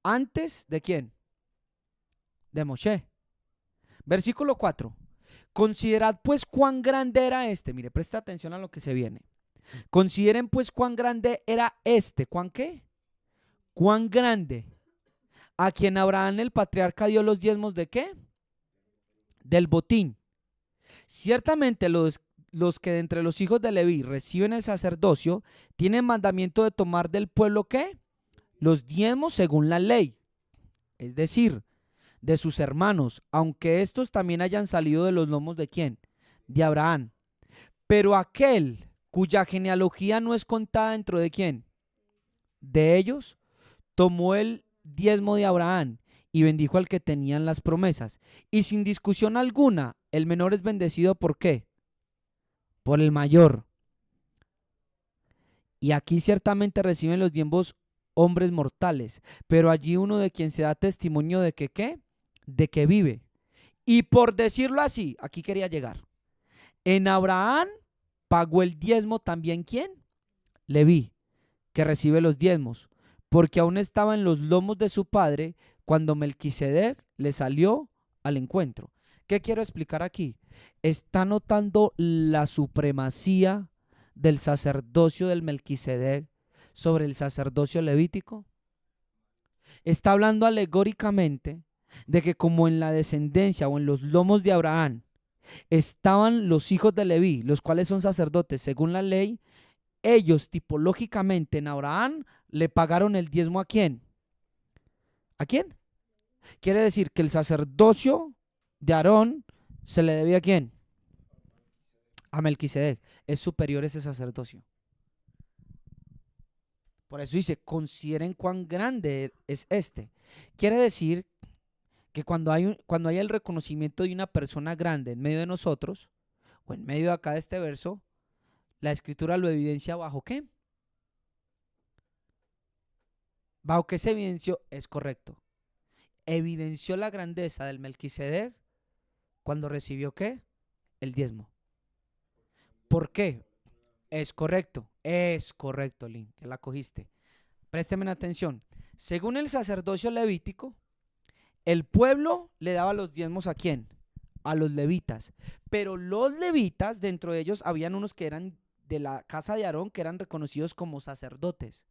A: antes de ¿quién? De Moshe. Versículo 4. Considerad pues cuán grande era este. Mire, presta atención a lo que se viene. Consideren pues cuán grande era este. ¿Cuán qué? Cuán grande. A quien Abraham el patriarca dio los diezmos de ¿qué? Del botín. Ciertamente los que de entre los hijos de Leví reciben el sacerdocio tienen mandamiento de tomar del pueblo ¿qué? Los diezmos según la ley. Es decir, de sus hermanos, aunque estos también hayan salido de los lomos de ¿quién? De Abraham. Pero aquel cuya genealogía no es contada dentro de ¿quién? De ellos, tomó el diezmo de Abraham y bendijo al que tenían las promesas. Y sin discusión alguna, el menor es bendecido ¿por qué? Por el mayor. Y aquí ciertamente reciben los diezmos hombres mortales, pero allí uno de quien se da testimonio de que ¿qué? De que vive. Y por decirlo así, aquí quería llegar. En Abraham pagó el diezmo también ¿quién? Leví, que recibe los diezmos, porque aún estaba en los lomos de su padre cuando Melquisedec le salió al encuentro. ¿Qué quiero explicar aquí? Está notando la supremacía del sacerdocio del Melquisedec sobre el sacerdocio levítico. Está hablando alegóricamente de que como en la descendencia o en los lomos de Abraham estaban los hijos de Leví, los cuales son sacerdotes según la ley, ellos tipológicamente en Abraham le pagaron el diezmo ¿a quién? ¿A quién? Quiere decir que el sacerdocio de Aarón se le debía ¿a quién? A Melquisedec. Es superior ese sacerdocio. Por eso dice, consideren cuán grande es este. Quiere decir que cuando hay el reconocimiento de una persona grande en medio de nosotros, o en medio de acá de este verso, la escritura lo evidencia bajo ¿qué? Bajo que se evidenció, es correcto. Evidenció la grandeza del Melquisedec cuando recibió ¿qué? El diezmo. ¿Por qué? Es correcto, Lin, que la cogiste. Présteme atención. Según el sacerdocio levítico, el pueblo le daba los diezmos ¿a quién? A los levitas. Pero los levitas, dentro de ellos, habían unos que eran de la casa de Aarón, que eran reconocidos como sacerdotes.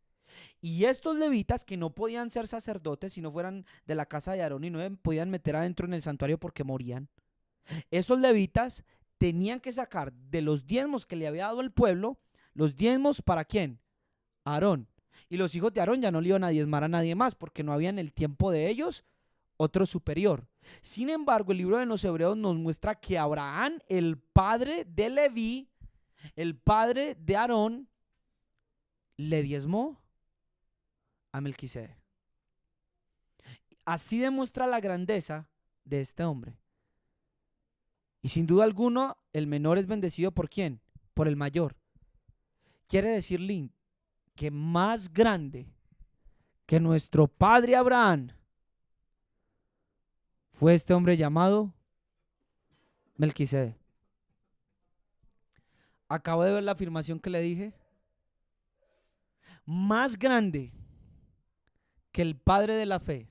A: Y estos levitas que no podían ser sacerdotes si no fueran de la casa de Aarón y no podían meter adentro en el santuario porque morían, esos levitas tenían que sacar de los diezmos que le había dado el pueblo, los diezmos ¿para quién? Aarón. Y los hijos de Aarón ya no le iban a diezmar a nadie más porque no había en el tiempo de ellos otro superior. Sin embargo, el libro de los Hebreos nos muestra que Abraham, el padre de Leví, el padre de Aarón, le diezmó a Melquisedec. Así demuestra la grandeza de este hombre. Y sin duda alguna, el menor es bendecido ¿por quién? Por el mayor. Quiere decir, Lynn, que más grande que nuestro padre Abraham fue este hombre llamado Melquisedec. Acabo de ver la afirmación que le dije. Más grande que el padre de la fe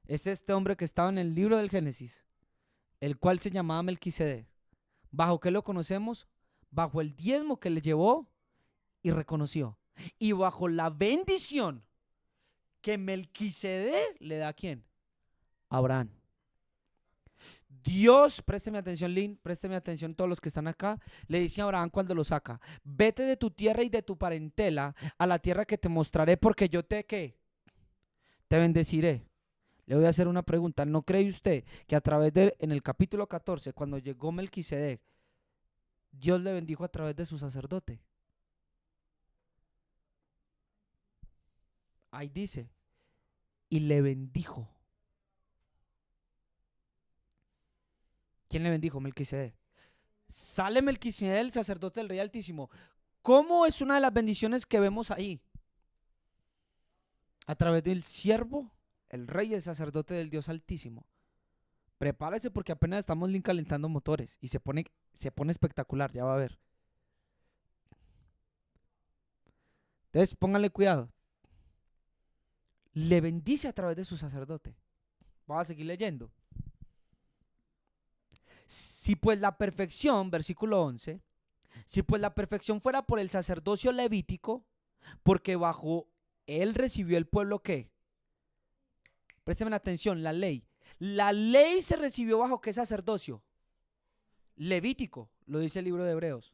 A: es este hombre que estaba en el libro del Génesis, el cual se llamaba Melquisedec. ¿Bajo qué lo conocemos? Bajo el diezmo que le llevó y reconoció. Y bajo la bendición que Melquisedec le da ¿a quién? A Abraham. Dios, présteme atención, Lynn, présteme atención todos los que están acá, le dice a Abraham cuando lo saca: vete de tu tierra y de tu parentela a la tierra que te mostraré, porque yo ¿qué? Te bendeciré. Le voy a hacer una pregunta. ¿No cree usted que a través en el capítulo 14, cuando llegó Melquisedec, Dios le bendijo a través de su sacerdote? Ahí dice, y le bendijo. ¿Quién le bendijo? Melquisedec. Sale Melquisedec, el sacerdote del Rey Altísimo. ¿Cómo es una de las bendiciones que vemos ahí? A través del siervo, el rey y el sacerdote del Dios Altísimo. Prepárese porque apenas estamos calentando motores y se pone espectacular, ya va a ver. Entonces pónganle cuidado. Le bendice a través de su sacerdote. Vamos a seguir leyendo. Si pues la perfección, versículo 11, si pues la perfección fuera por el sacerdocio levítico, porque bajo él recibió el pueblo ¿qué? Présteme atención, la ley. La ley se recibió bajo ¿qué sacerdocio? Levítico, lo dice el libro de Hebreos.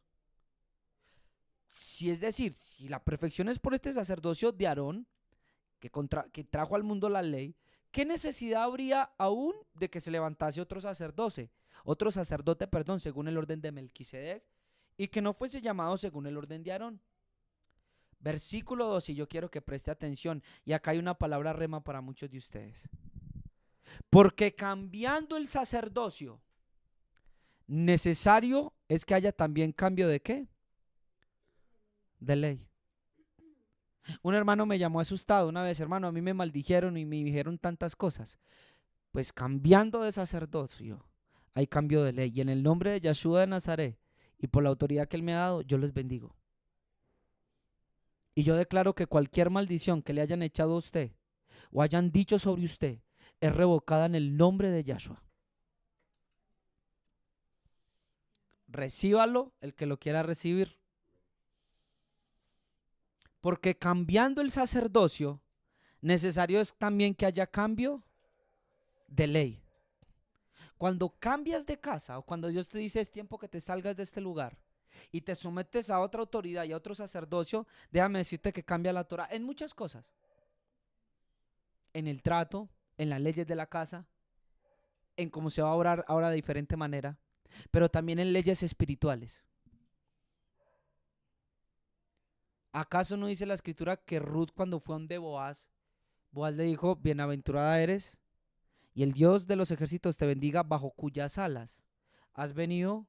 A: Si es decir, si la perfección es por este sacerdocio de Aarón, que trajo al mundo la ley, ¿qué necesidad habría aún de que se levantase otro sacerdote, según el orden de Melquisedec, y que no fuese llamado según el orden de Aarón? Versículo 12, y yo quiero que preste atención, y acá hay una palabra rema para muchos de ustedes. Porque cambiando el sacerdocio, necesario es que haya también cambio ¿de qué? De ley. Un hermano me llamó asustado una vez: hermano, a mí me maldijeron y me dijeron tantas cosas. Pues cambiando de sacerdocio, hay cambio de ley. Y en el nombre de Yeshua de Nazaret y por la autoridad que él me ha dado, yo les bendigo. Y yo declaro que cualquier maldición que le hayan echado a usted o hayan dicho sobre usted es revocada en el nombre de Yeshua. Recíbalo el que lo quiera recibir. Porque cambiando el sacerdocio, necesario es también que haya cambio de ley. Cuando cambias de casa o cuando Dios te dice es tiempo que te salgas de este lugar y te sometes a otra autoridad y a otro sacerdocio, déjame decirte que cambia la Torah en muchas cosas. En el trato, en las leyes de la casa, en cómo se va a orar ahora de diferente manera, pero también en leyes espirituales. ¿Acaso no dice la escritura que Ruth, cuando fue donde Boaz le dijo: bienaventurada eres, y el Dios de los ejércitos te bendiga, bajo cuyas alas has venido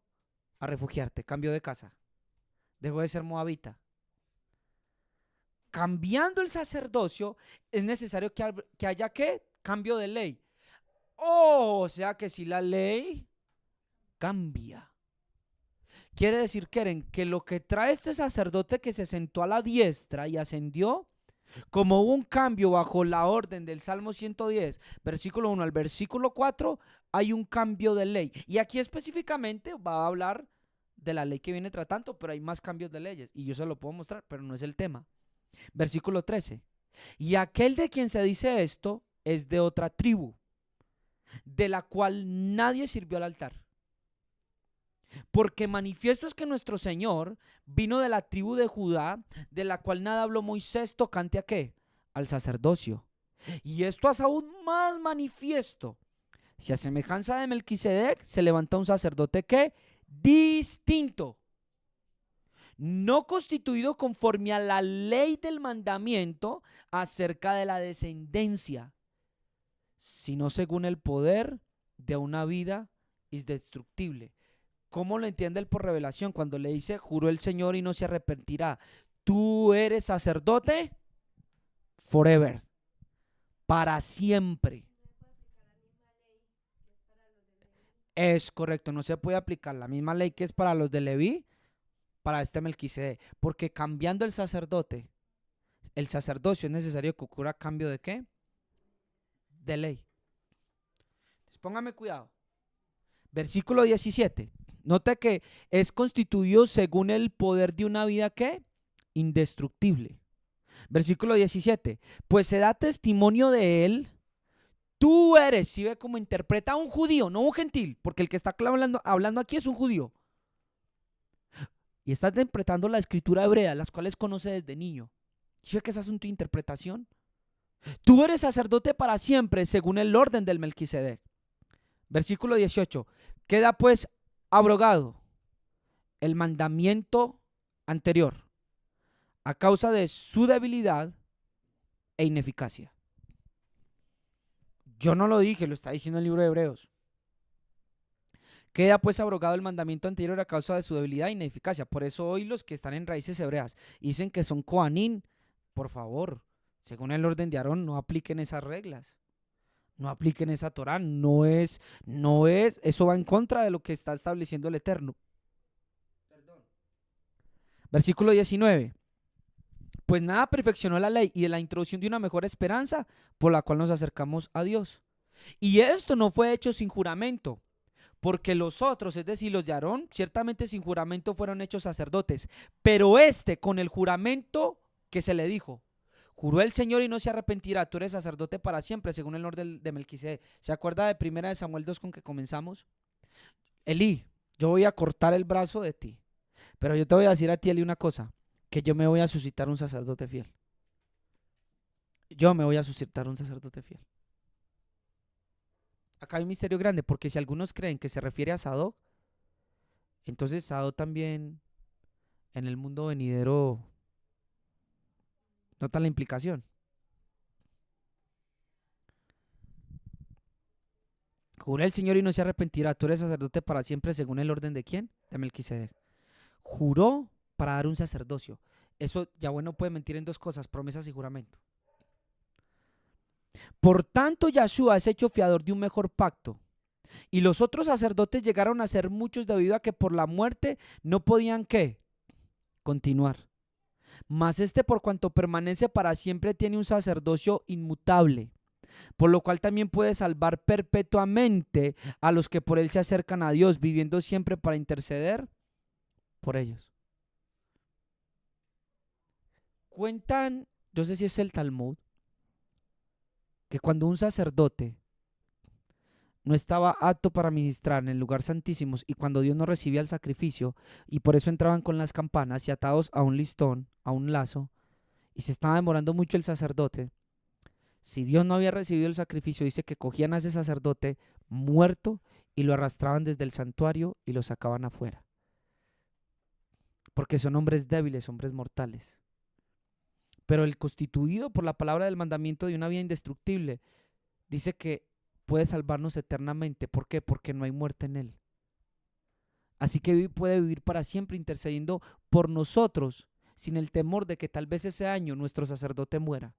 A: a refugiarte? Cambio de casa, dejó de ser moabita. Cambiando el sacerdocio, es necesario que haya ¿qué? Cambio de ley. O sea que si la ley cambia, quiere decir, Keren, que lo que trae este sacerdote que se sentó a la diestra y ascendió, como hubo un cambio bajo la orden del Salmo 110, versículo 1 al versículo 4, hay un cambio de ley. Y aquí específicamente va a hablar de la ley que viene tratando, pero hay más cambios de leyes. Y yo se lo puedo mostrar, pero no es el tema. Versículo 13. Y aquel de quien se dice esto es de otra tribu, de la cual nadie sirvió al altar. Porque manifiesto es que nuestro Señor vino de la tribu de Judá, de la cual nada habló Moisés tocante a ¿qué? Al sacerdocio. Y esto es aún más manifiesto. Si a semejanza de Melquisedec se levanta un sacerdote que distinto, no constituido conforme a la ley del mandamiento acerca de la descendencia, sino según el poder de una vida indestructible. ¿Cómo lo entiende él por revelación? Cuando le dice, juró el Señor y no se arrepentirá. Tú eres sacerdote forever, para siempre. Es correcto, no se puede aplicar la misma ley que es para los de Leví, para este Melquisedec, porque cambiando el sacerdocio es necesario que ocurra cambio de ¿qué? De ley. Entonces, póngame cuidado. Versículo 17. Note que es constituido según el poder de una vida ¿qué? Indestructible. Versículo 17. Pues se da testimonio de él. Tú eres, si ve cómo interpreta a un judío, no un gentil, porque el que está hablando aquí es un judío. Y está interpretando la escritura hebrea, las cuales conoce desde niño. ¿Sí ve que ese es tu interpretación? Tú eres sacerdote para siempre, según el orden del Melquisedec. Versículo 18. Queda pues abrogado el mandamiento anterior a causa de su debilidad e ineficacia. Yo no lo dije, lo está diciendo el libro de Hebreos. Queda pues abrogado el mandamiento anterior a causa de su debilidad e ineficacia. Por eso hoy los que están en raíces hebreas dicen que son Coanín. Por favor, según el orden de Aarón, no apliquen esas reglas. No apliquen esa Torá. No es, eso va en contra de lo que está estableciendo el Eterno. Perdón. Versículo 19. Pues nada perfeccionó la ley y de la introducción de una mejor esperanza por la cual nos acercamos a Dios. Y esto no fue hecho sin juramento, porque los otros, es decir, los de Aarón, ciertamente sin juramento fueron hechos sacerdotes, pero con el juramento que se le dijo, juró el Señor y no se arrepentirá, tú eres sacerdote para siempre, según el orden de Melquisedec. ¿Se acuerda de 1 Samuel 2 con que comenzamos? Elí, yo voy a cortar el brazo de ti, pero yo te voy a decir a ti, Elí, una cosa, que yo me voy a suscitar un sacerdote fiel. Yo me voy a suscitar un sacerdote fiel. Acá hay un misterio grande, porque si algunos creen que se refiere a Sadoc, entonces Sadoc también en el mundo venidero nota la implicación. Juró el Señor y no se arrepentirá, tú eres sacerdote para siempre, según el orden de ¿quién? De Melquisedec. Juró para dar un sacerdocio. Eso Yahweh no puede mentir en dos cosas, promesas y juramento. Por tanto, Yahshua es hecho fiador de un mejor pacto. Y los otros sacerdotes llegaron a ser muchos debido a que por la muerte no podían ¿qué? Continuar. Mas por cuanto permanece para siempre tiene un sacerdocio inmutable, por lo cual también puede salvar perpetuamente a los que por él se acercan a Dios, viviendo siempre para interceder por ellos. Cuentan, yo sé si es el Talmud, que cuando un sacerdote no estaba apto para ministrar en el lugar santísimo y cuando Dios no recibía el sacrificio y por eso entraban con las campanas y atados a un listón, a un lazo, y se estaba demorando mucho el sacerdote, si Dios no había recibido el sacrificio, dice que cogían a ese sacerdote muerto y lo arrastraban desde el santuario y lo sacaban afuera, porque son hombres débiles, hombres mortales. Pero el constituido por la palabra del mandamiento de una vida indestructible dice que puede salvarnos eternamente. ¿Por qué? Porque no hay muerte en él. Así que puede vivir para siempre intercediendo por nosotros, sin el temor de que tal vez ese año nuestro sacerdote muera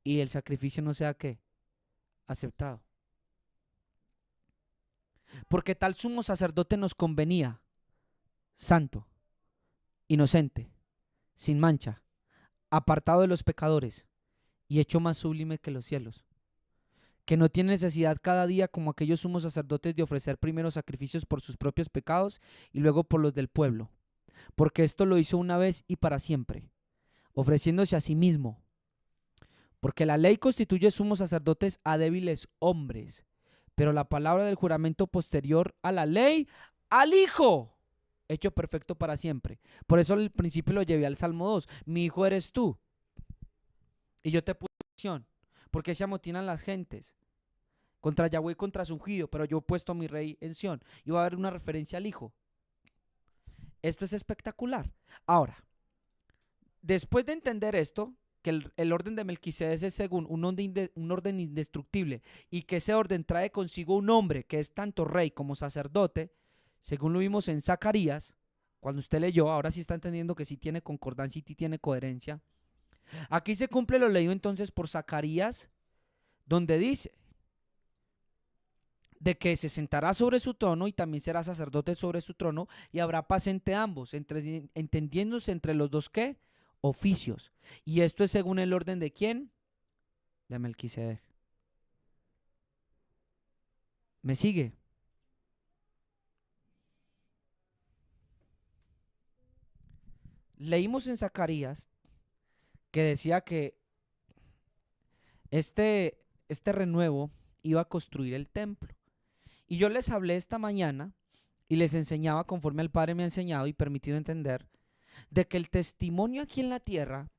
A: y el sacrificio no sea ¿qué? Aceptado. Porque tal sumo sacerdote nos convenía, santo, inocente, sin mancha, apartado de los pecadores y hecho más sublime que los cielos, que no tiene necesidad cada día como aquellos sumos sacerdotes de ofrecer primero sacrificios por sus propios pecados y luego por los del pueblo, porque esto lo hizo una vez y para siempre, ofreciéndose a sí mismo, porque la ley constituye sumos sacerdotes a débiles hombres, pero la palabra del juramento posterior a la ley, al Hijo, hecho perfecto para siempre. Por eso al principio lo llevé al Salmo 2, mi hijo eres tú, y yo te puse acción. ¿Por qué se amotinan las gentes? Contra Yahweh y contra su ungido, pero yo he puesto a mi rey en Sión. Y va a haber una referencia al Hijo. Esto es espectacular. Ahora, después de entender esto, que el orden de Melquisedec es según un orden indestructible y que ese orden trae consigo un hombre que es tanto rey como sacerdote, según lo vimos en Zacarías, cuando usted leyó, ahora sí está entendiendo que sí tiene concordancia y sí tiene coherencia. Aquí se cumple lo leído entonces por Zacarías, donde dice de que se sentará sobre su trono y también será sacerdote sobre su trono y habrá paz entre ambos, entendiéndose entre los dos ¿qué? Oficios. Y esto es según el orden de ¿quién? De Melquisedec. ¿Me sigue? Leímos en Zacarías que decía que este renuevo iba a construir el templo. Y yo les hablé esta mañana y les enseñaba conforme el Padre me ha enseñado y permitido entender de que el testimonio aquí en la tierra,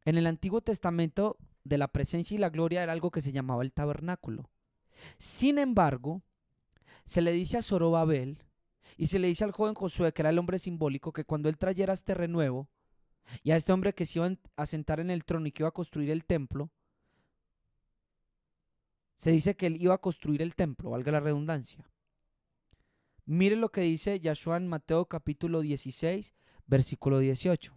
A: en el Antiguo Testamento, de la presencia y la gloria era algo que se llamaba el tabernáculo. Sin embargo, se le dice a Zorobabel y se le dice al joven Josué, que era el hombre simbólico, que cuando él trayera este renuevo y a este hombre que se iba a sentar en el trono y que iba a construir el templo, se dice que él iba a construir el templo, valga la redundancia. Mire lo que dice Yahshua en Mateo capítulo 16, versículo 18.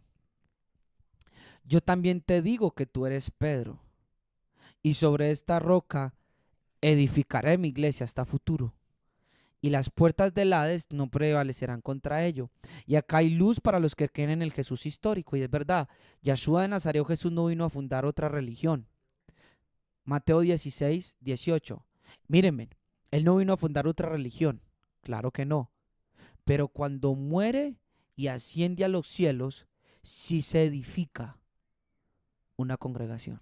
A: Yo también te digo que tú eres Pedro, y sobre esta roca edificaré mi iglesia hasta futuro, y las puertas del Hades no prevalecerán contra ello. Y acá hay luz para los que creen en el Jesús histórico, y es verdad, Yahshua de Nazaret, Jesús no vino a fundar otra religión. Mateo 16, 18. Mírenme, él no vino a fundar otra religión, claro que no, pero cuando muere y asciende a los cielos, sí se edifica una congregación.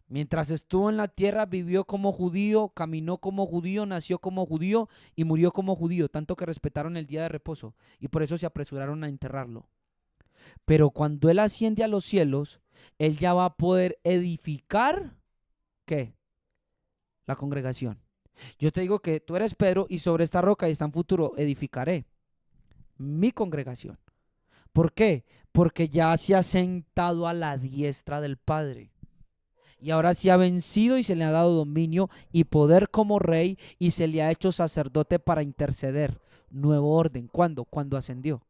A: Mientras estuvo en la tierra, vivió como judío, caminó como judío, nació como judío y murió como judío, tanto que respetaron el día de reposo y por eso se apresuraron a enterrarlo. Pero cuando él asciende a los cielos, él ya va a poder edificar, ¿qué? La congregación. Yo te digo que tú eres Pedro y sobre esta roca y está en futuro edificaré mi congregación. ¿Por qué? Porque ya se ha sentado a la diestra del Padre. Y ahora sí ha vencido y se le ha dado dominio y poder como rey y se le ha hecho sacerdote para interceder. Nuevo orden. ¿Cuándo? Cuando ascendió.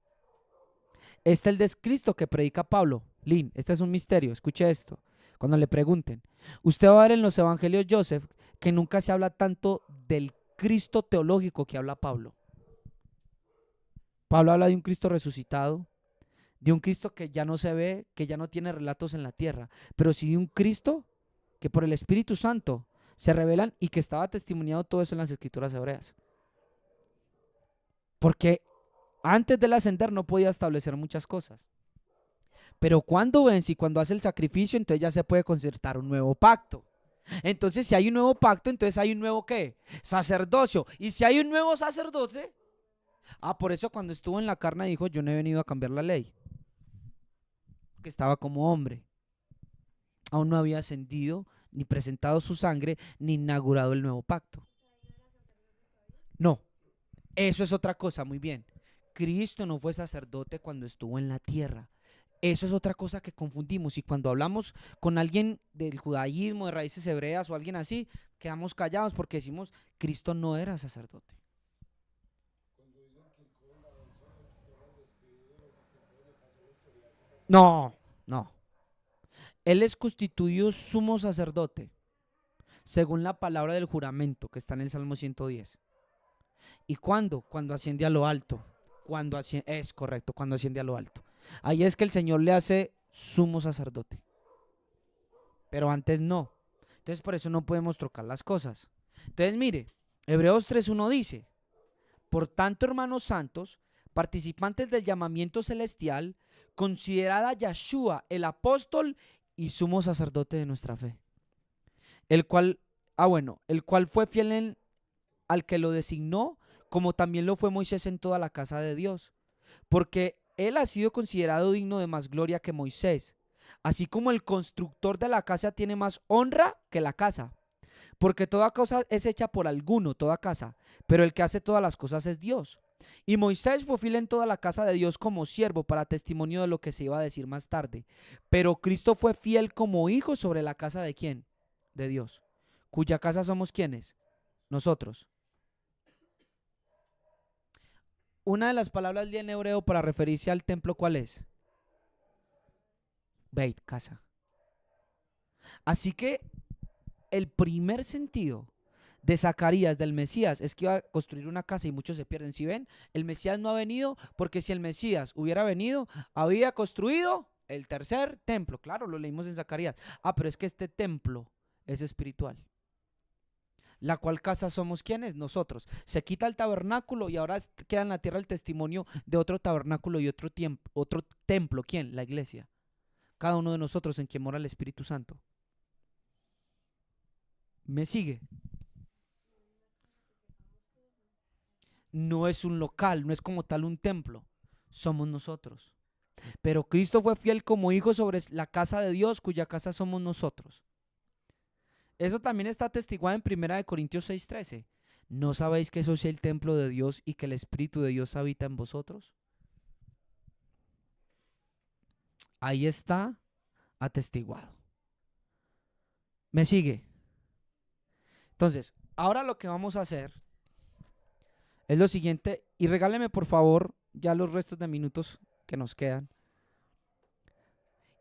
A: Este es el de Cristo que predica Pablo. Lin, este es un misterio. Escuche esto. Cuando le pregunten, usted va a ver en los evangelios, Joseph, que nunca se habla tanto del Cristo teológico que habla Pablo. Pablo habla de un Cristo resucitado, de un Cristo que ya no se ve, que ya no tiene relatos en la tierra, pero sí de un Cristo que por el Espíritu Santo se revelan y que estaba testimoniado todo eso en las escrituras hebreas. Porque antes del ascender no podía establecer muchas cosas. Pero cuando vence y cuando hace el sacrificio, entonces ya se puede concertar un nuevo pacto. Entonces si hay un nuevo pacto, entonces hay un nuevo ¿qué? Sacerdocio. Y si hay un nuevo sacerdote, por eso cuando estuvo en la carne dijo, yo no he venido a cambiar la ley. Porque estaba como hombre. Aún no había ascendido, ni presentado su sangre, ni inaugurado el nuevo pacto. No, eso es otra cosa, muy bien. Cristo no fue sacerdote cuando estuvo en la tierra. Eso es otra cosa que confundimos y cuando hablamos con alguien del judaísmo, de raíces hebreas o alguien así, quedamos callados porque decimos, Cristo no era sacerdote. No, no. Él es constituido sumo sacerdote, según la palabra del juramento que está en el Salmo 110. ¿Y cuándo? Cuando asciende a lo alto. Es correcto, cuando asciende a lo alto. Ahí es que el Señor le hace sumo sacerdote. Pero antes no. Entonces por eso no podemos trocar las cosas. Entonces mire, Hebreos 3.1 dice, por tanto, hermanos santos, participantes del llamamiento celestial, considerad a Yahshua, el apóstol y sumo sacerdote de nuestra fe, el cual fue fiel al que lo designó, como también lo fue Moisés en toda la casa de Dios, porque él ha sido considerado digno de más gloria que Moisés, Así como el constructor de la casa tiene más honra que la casa. Porque toda cosa es hecha por alguno, toda casa, pero el que hace todas las cosas es Dios. Y Moisés fue fiel en toda la casa de Dios como siervo para testimonio de lo que se iba a decir más tarde. Pero Cristo fue fiel como hijo sobre la casa de ¿quién? De Dios. ¿Cuya casa somos quiénes? Nosotros. Una de las palabras en hebreo para referirse al templo, ¿cuál es? Beit, casa. Así que el primer sentido de Zacarías, del Mesías, es que iba a construir una casa y muchos se pierden. Si ven, el Mesías no ha venido porque si el Mesías hubiera venido, había construido el tercer templo. Claro, lo leímos en Zacarías. Pero es que este templo es espiritual. La cual casa somos quienes? Nosotros. Se quita el tabernáculo y ahora queda en la tierra el testimonio de otro tabernáculo y otro templo. ¿Quién? La iglesia. Cada uno de nosotros en quien mora el Espíritu Santo. ¿Me sigue? No es un local, no es como tal un templo, somos nosotros. Pero Cristo fue fiel como hijo sobre la casa de Dios, cuya casa somos nosotros. Eso también está atestiguado en 1 Corintios 6:13. ¿No sabéis que sois el templo de Dios y que el Espíritu de Dios habita en vosotros? Ahí está atestiguado. ¿Me sigue? Entonces, ahora lo que vamos a hacer es lo siguiente, y regáleme por favor ya los restos de minutos que nos quedan.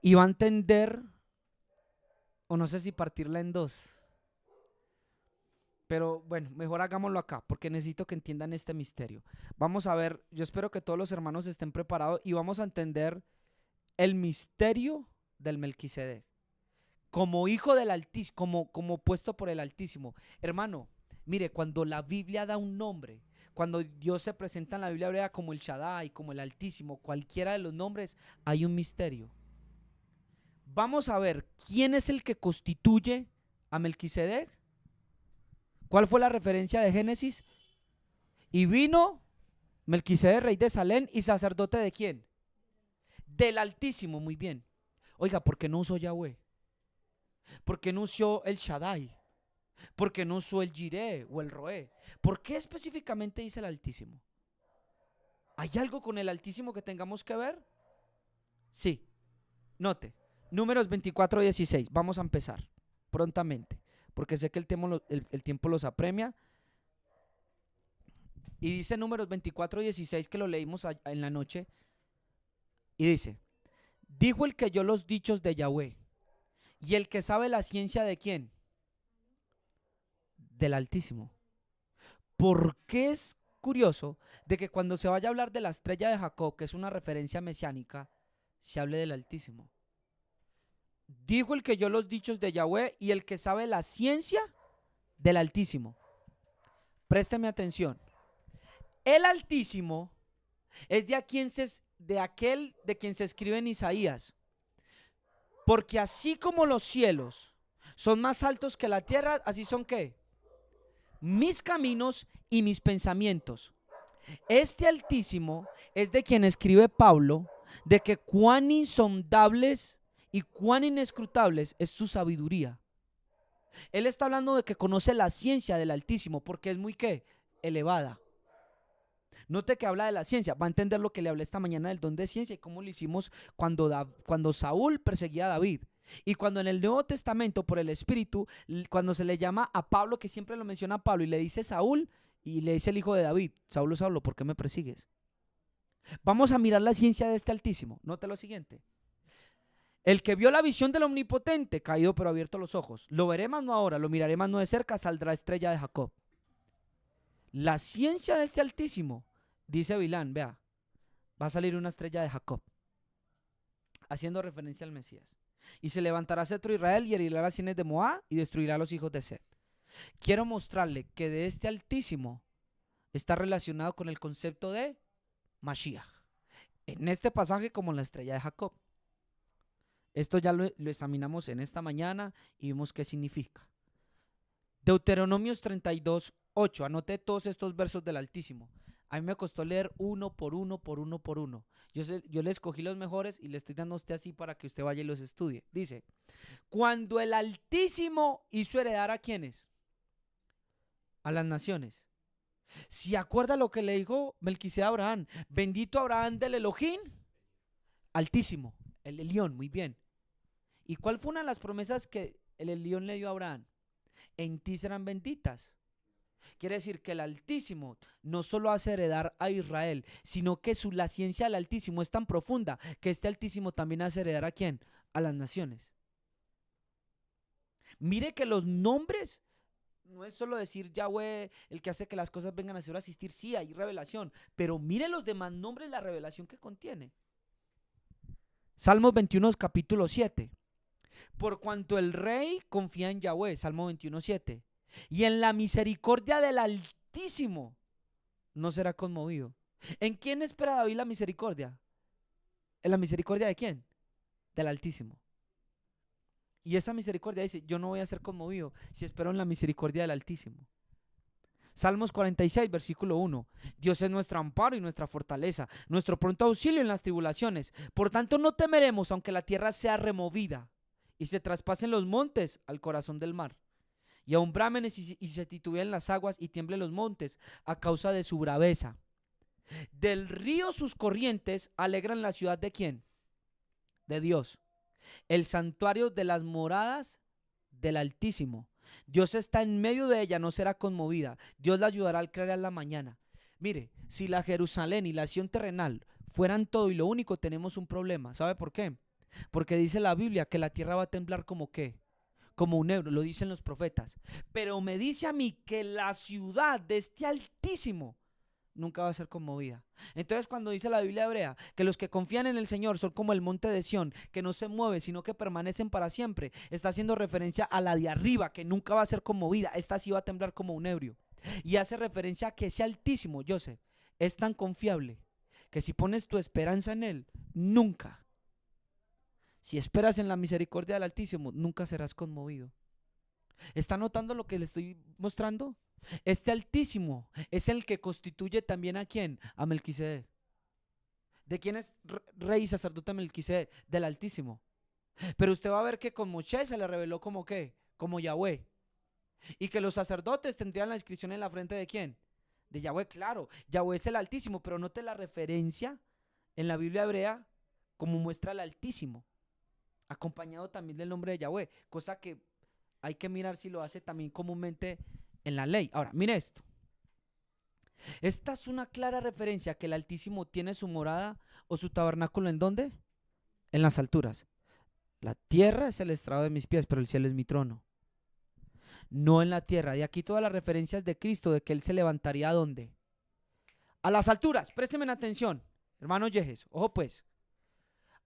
A: Y va a entender, o no sé si partirla en dos, pero bueno, mejor hagámoslo acá, porque necesito que entiendan este misterio. Vamos a ver, yo espero que todos los hermanos estén preparados y vamos a entender el misterio del Melquisedec. Como hijo del Altísimo, como puesto por el Altísimo. Hermano, mire, cuando la Biblia da un nombre, cuando Dios se presenta en la Biblia hebrea como el Shaddai, como el Altísimo, cualquiera de los nombres, hay un misterio. Vamos a ver quién es el que constituye a Melquisedec. ¿Cuál fue la referencia de Génesis? Y vino Melquisedec, rey de Salem, y sacerdote de ¿quién? Del Altísimo, muy bien. Oiga, ¿por qué no usó Yahweh? ¿Por qué no usó el Shaddai? ¿Por qué no usó el Jireh o el Roé? ¿Por qué específicamente dice el Altísimo? ¿Hay algo con el Altísimo que tengamos que ver? Sí. Note, Números 24:16. Vamos a empezar prontamente, porque sé que el tiempo los apremia. Y dice Números 24:16, que lo leímos en la noche. Y dice: dijo el que oyó los dichos de Yahweh, y el que sabe la ciencia de ¿quién? Del Altísimo. ¿Por qué es curioso de que cuando se vaya a hablar de la estrella de Jacob, que es una referencia mesiánica, se hable del Altísimo? Dijo el que oyó los dichos de Yahweh y el que sabe la ciencia del Altísimo. Présteme atención. El Altísimo es de aquel de quien se escribe en Isaías. Porque así como los cielos son más altos que la tierra, así son ¿qué? Mis caminos y mis pensamientos. Este Altísimo es de quien escribe Pablo, de que cuán insondables y cuán inescrutables es su sabiduría. Él está hablando de que conoce la ciencia del Altísimo, porque es muy ¿qué? Elevada. Note que habla de la ciencia, va a entender lo que le hablé esta mañana del don de ciencia y cómo lo hicimos cuando Saúl perseguía a David. Y cuando en el Nuevo Testamento, por el Espíritu, cuando se le llama a Pablo, que siempre lo menciona a Pablo, y le dice Saúl, y le dice el hijo de David: Saulo, Saulo, ¿por qué me persigues? Vamos a mirar la ciencia de este Altísimo. Note lo siguiente: el que vio la visión del Omnipotente, caído pero abierto los ojos, lo veré más no ahora, lo miraré más no de cerca, saldrá estrella de Jacob. La ciencia de este Altísimo, dice Bilán, vea, va a salir una estrella de Jacob, haciendo referencia al Mesías. Y se levantará cetro Israel y herirá las sienes de Moab y destruirá a los hijos de Set. Quiero mostrarle que de este Altísimo está relacionado con el concepto de Mashiach. En este pasaje como la estrella de Jacob. Esto ya lo examinamos en esta mañana y vimos qué significa. Deuteronomios 32:8. Anote todos estos versos del Altísimo. A mí me costó leer uno por uno, por uno, por uno. Yo le escogí los mejores y le estoy dando a usted así para que usted vaya y los estudie. Dice, cuando el Altísimo hizo heredar a ¿quiénes? A las naciones. Si acuerda lo que le dijo Melquisede a Abraham, bendito Abraham del Elohim Altísimo, el Elión, muy bien. ¿Y cuál fue una de las promesas que el Elión le dio a Abraham? En ti serán benditas. Quiere decir que el Altísimo no solo hace heredar a Israel, sino que la ciencia del Altísimo es tan profunda que este Altísimo también hace heredar ¿a quién? A las naciones. Mire que los nombres no es solo decir Yahweh, el que hace que las cosas vengan a ser asistir, sí, hay revelación, pero mire los demás nombres, la revelación que contiene. Salmos 21, capítulo 7. Por cuanto el rey confía en Yahweh, Salmo 21, 7. Y en la misericordia del Altísimo no será conmovido. ¿En quién espera David la misericordia? ¿En la misericordia de quién? Del Altísimo. Y esa misericordia dice, yo no voy a ser conmovido si espero en la misericordia del Altísimo. Salmos 46, versículo 1. Dios es nuestro amparo y nuestra fortaleza, nuestro pronto auxilio en las tribulaciones. Por tanto no temeremos aunque la tierra sea removida y se traspasen los montes al corazón del mar. Y aún bramen y se titubeen las aguas y tiemblen los montes a causa de su braveza. Del río sus corrientes alegran la ciudad ¿de quién? De Dios. El santuario de las moradas del Altísimo. Dios está en medio de ella, no será conmovida. Dios la ayudará al crear la mañana. Mire, si la Jerusalén y la Sión terrenal fueran todo y lo único, tenemos un problema. ¿Sabe por qué? Porque dice la Biblia que la tierra va a temblar como ¿qué? Como un euro, lo dicen los profetas. Pero me dice a mí que la ciudad de este Altísimo nunca va a ser conmovida. Entonces cuando dice la Biblia hebrea que los que confían en el Señor son como el monte de Sión, que no se mueve sino que permanecen para siempre, está haciendo referencia a la de arriba, que nunca va a ser conmovida. Esta sí va a temblar como un ebrio. Y hace referencia a que ese Altísimo, Joseph, es tan confiable que si pones tu esperanza en Él, nunca, si esperas en la misericordia del Altísimo, nunca serás conmovido. ¿Está notando lo que le estoy mostrando? Este Altísimo es el que constituye también ¿a quién? A Melquisede. ¿De quién es rey y sacerdote Melquisede? Del Altísimo. Pero usted va a ver que con Moshe se le reveló como ¿qué? Como Yahweh. Y que los sacerdotes tendrían la inscripción en la frente ¿de quién? De Yahweh, claro. Yahweh es el Altísimo, pero note la referencia en la Biblia hebrea como muestra el Altísimo, acompañado también del nombre de Yahweh, cosa que hay que mirar si lo hace también comúnmente en la ley. Ahora, mire esto. Esta es una clara referencia que el Altísimo tiene su morada o su tabernáculo ¿en dónde? En las alturas. La tierra es el estrado de mis pies, pero el cielo es mi trono. No en la tierra. Y aquí todas las referencias de Cristo de que Él se levantaría ¿a dónde? A las alturas. Présteme atención, hermano Yejes. Ojo pues.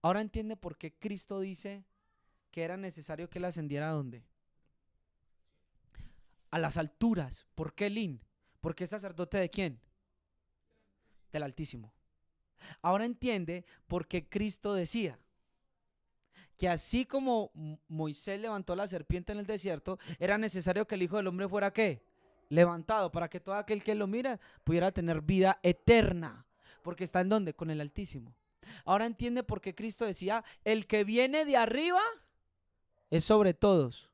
A: Ahora entiende por qué Cristo dice que era necesario que Él ascendiera ¿a dónde? A las alturas. ¿Por qué Lin? Porque es sacerdote ¿de quién? Del Altísimo. Ahora entiende por qué Cristo decía que así como Moisés levantó la serpiente en el desierto, era necesario que el Hijo del Hombre fuera ¿qué? Levantado, para que todo aquel que lo mira pudiera tener vida eterna. Porque está ¿en dónde? Con el Altísimo. Ahora entiende por qué Cristo decía, el que viene de arriba es sobre todos.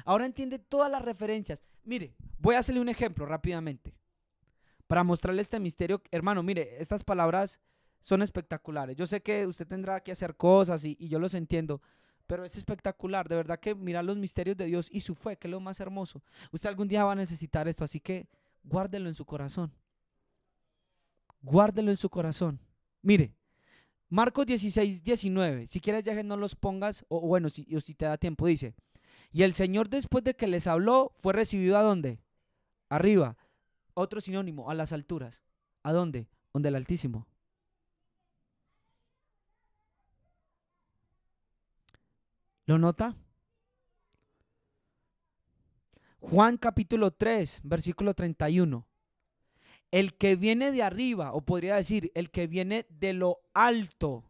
A: Ahora entiende todas las referencias. Mire, voy a hacerle un ejemplo rápidamente para mostrarle este misterio. Hermano, mire, estas palabras son espectaculares. Yo sé que usted tendrá que hacer cosas y yo los entiendo, pero es espectacular. De verdad que mirar los misterios de Dios y su fe, que es lo más hermoso. Usted algún día va a necesitar esto, así que guárdelo en su corazón. Guárdelo en su corazón. Mire, Marcos 16, 19. Si quieres ya que no los pongas, o bueno, si te da tiempo, dice. Y el Señor después de que les habló, fue recibido ¿a dónde? Arriba. Otro sinónimo, a las alturas. ¿A dónde? Donde el Altísimo. ¿Lo nota? Juan capítulo 3, versículo 31. El que viene de arriba, o podría decir, el que viene de lo alto,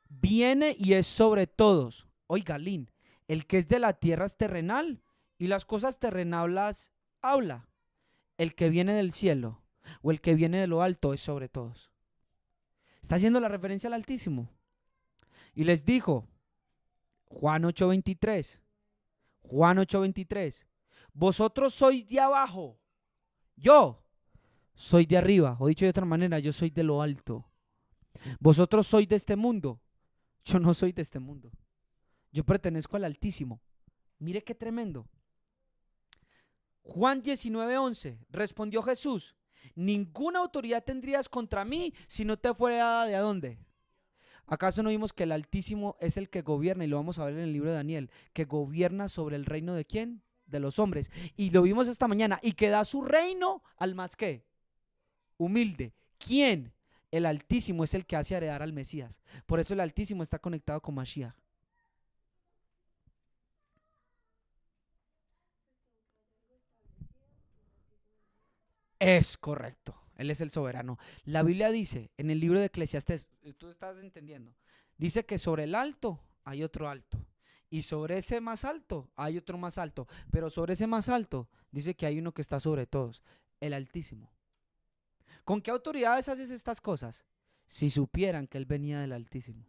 A: viene y es sobre todos. Oiga, Lin, el que es de la tierra es terrenal y las cosas terrenales habla. el que viene del cielo o el que viene de lo alto es sobre todos. Está haciendo la referencia al Altísimo. Y les dijo, Juan 8:23, Juan 8:23, vosotros sois de abajo, yo soy de arriba, o dicho de otra manera, yo soy de lo alto. Vosotros sois de este mundo, yo no soy de este mundo, yo pertenezco al Altísimo. Mire qué tremendo. Juan 19:11, respondió Jesús, ninguna autoridad tendrías contra mí si no te fuera dada ¿de dónde? ¿Acaso no vimos que el Altísimo es el que gobierna, y lo vamos a ver en el libro de Daniel, que gobierna sobre el reino de quién? De los hombres. Y lo vimos esta mañana, y que da su reino al más que humilde. ¿Quién? El Altísimo es el que hace heredar al Mesías. Por eso el Altísimo está conectado con Mashiach. Es correcto, Él es el soberano. La Biblia dice en el libro de Eclesiastés, tú estás entendiendo, dice que sobre el alto hay otro alto, y sobre ese más alto hay otro más alto, pero sobre ese más alto dice que hay uno que está sobre todos, el Altísimo. ¿Con qué autoridades haces estas cosas? Si supieran que Él venía del Altísimo.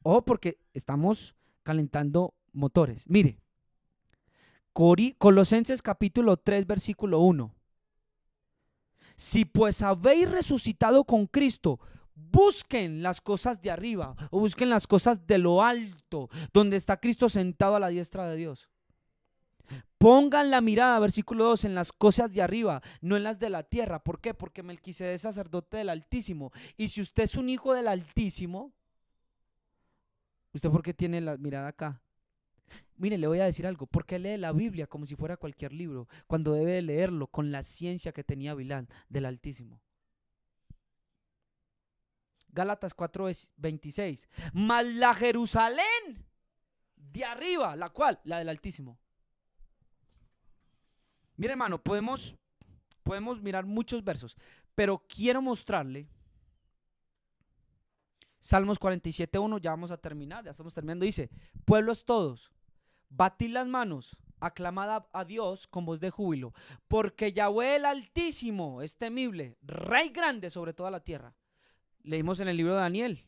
A: O porque estamos calentando motores. Mire, Colosenses capítulo 3 versículo 1. Si pues habéis resucitado con Cristo, busquen las cosas de arriba, o busquen las cosas de lo alto, donde está Cristo sentado a la diestra de Dios. Pongan la mirada, versículo 2, en las cosas de arriba, no en las de la tierra. ¿Por qué? Porque Melquisedec es sacerdote del Altísimo. Y si usted es un hijo del Altísimo, ¿usted por qué tiene la mirada acá? Mire, le voy a decir algo. ¿Por qué lee la Biblia como si fuera cualquier libro, cuando debe de leerlo con la ciencia que tenía Bilán del Altísimo? Gálatas 4:26. Mas la Jerusalén de arriba, ¿la cual? La del Altísimo. Mire, hermano, podemos mirar muchos versos, pero quiero mostrarle Salmos 47:1, ya vamos a terminar, ya estamos terminando. Dice, pueblos todos, batid las manos, aclamad a Dios con voz de júbilo, porque Yahweh el Altísimo es temible, Rey grande sobre toda la tierra. Leímos en el libro de Daniel.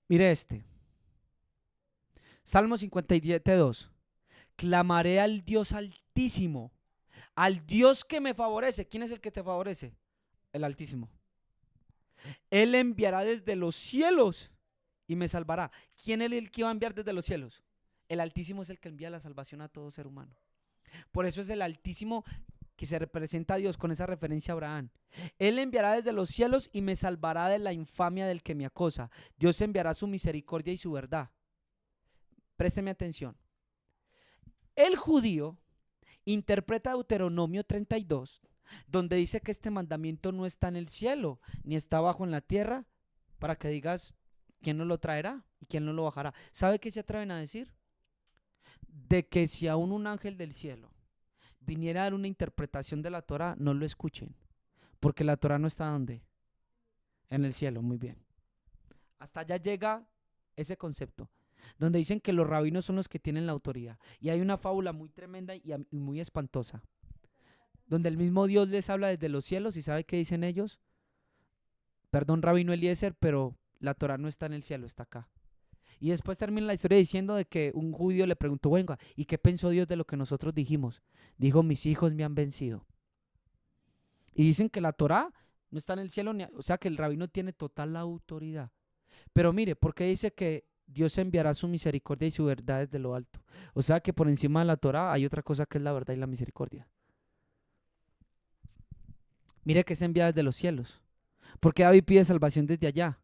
A: Mire este. Salmo 57:2. Clamaré al Dios Altísimo, al Dios que me favorece. ¿Quién es el que te favorece? El Altísimo. Él enviará desde los cielos y me salvará. ¿Quién es el que va a enviar desde los cielos? El Altísimo es el que envía la salvación a todo ser humano. Por eso es el Altísimo que se representa a Dios con esa referencia a Abraham. Él enviará desde los cielos y me salvará de la infamia del que me acosa. Dios enviará su misericordia y su verdad. Présteme atención. El judío interpreta Deuteronomio 32, donde dice que este mandamiento no está en el cielo, ni está abajo en la tierra, para que digas, ¿quién nos lo traerá y quién nos lo bajará? ¿Sabe qué se atreven a decir? De que si aún un ángel del cielo viniera a dar una interpretación de la Torah, no lo escuchen, porque la Torah no está ¿dónde? En el cielo, muy bien. Hasta allá llega ese concepto, donde dicen que los rabinos son los que tienen la autoridad. Y hay una fábula muy tremenda y muy espantosa, donde el mismo Dios les habla desde los cielos, y ¿sabe qué dicen ellos? Perdón, rabino Eliezer, pero la Torah no está en el cielo, está acá. Y después termina la historia diciendo de que un judío le preguntó, venga, ¿y qué pensó Dios de lo que nosotros dijimos? Dijo, mis hijos me han vencido. Y dicen que la Torah no está en el cielo, o sea que el rabino tiene total autoridad. Pero mire, ¿por qué dice que Dios enviará su misericordia y su verdad desde lo alto? O sea que por encima de la Torah hay otra cosa que es la verdad y la misericordia. Mire que es enviada desde los cielos. ¿Por qué David pide salvación desde allá?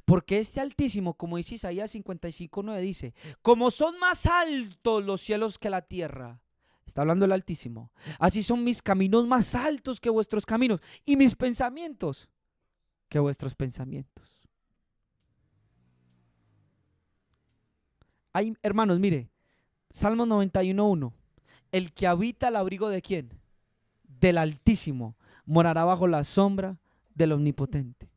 A: Porque este Altísimo, como dice Isaías 55:9, dice, como son más altos los cielos que la tierra, está hablando el Altísimo, así son mis caminos más altos que vuestros caminos, y mis pensamientos que vuestros pensamientos. Hay, hermanos, mire, Salmo 91:1, el que habita al abrigo de ¿quién? Del Altísimo, morará bajo la sombra del Omnipotente.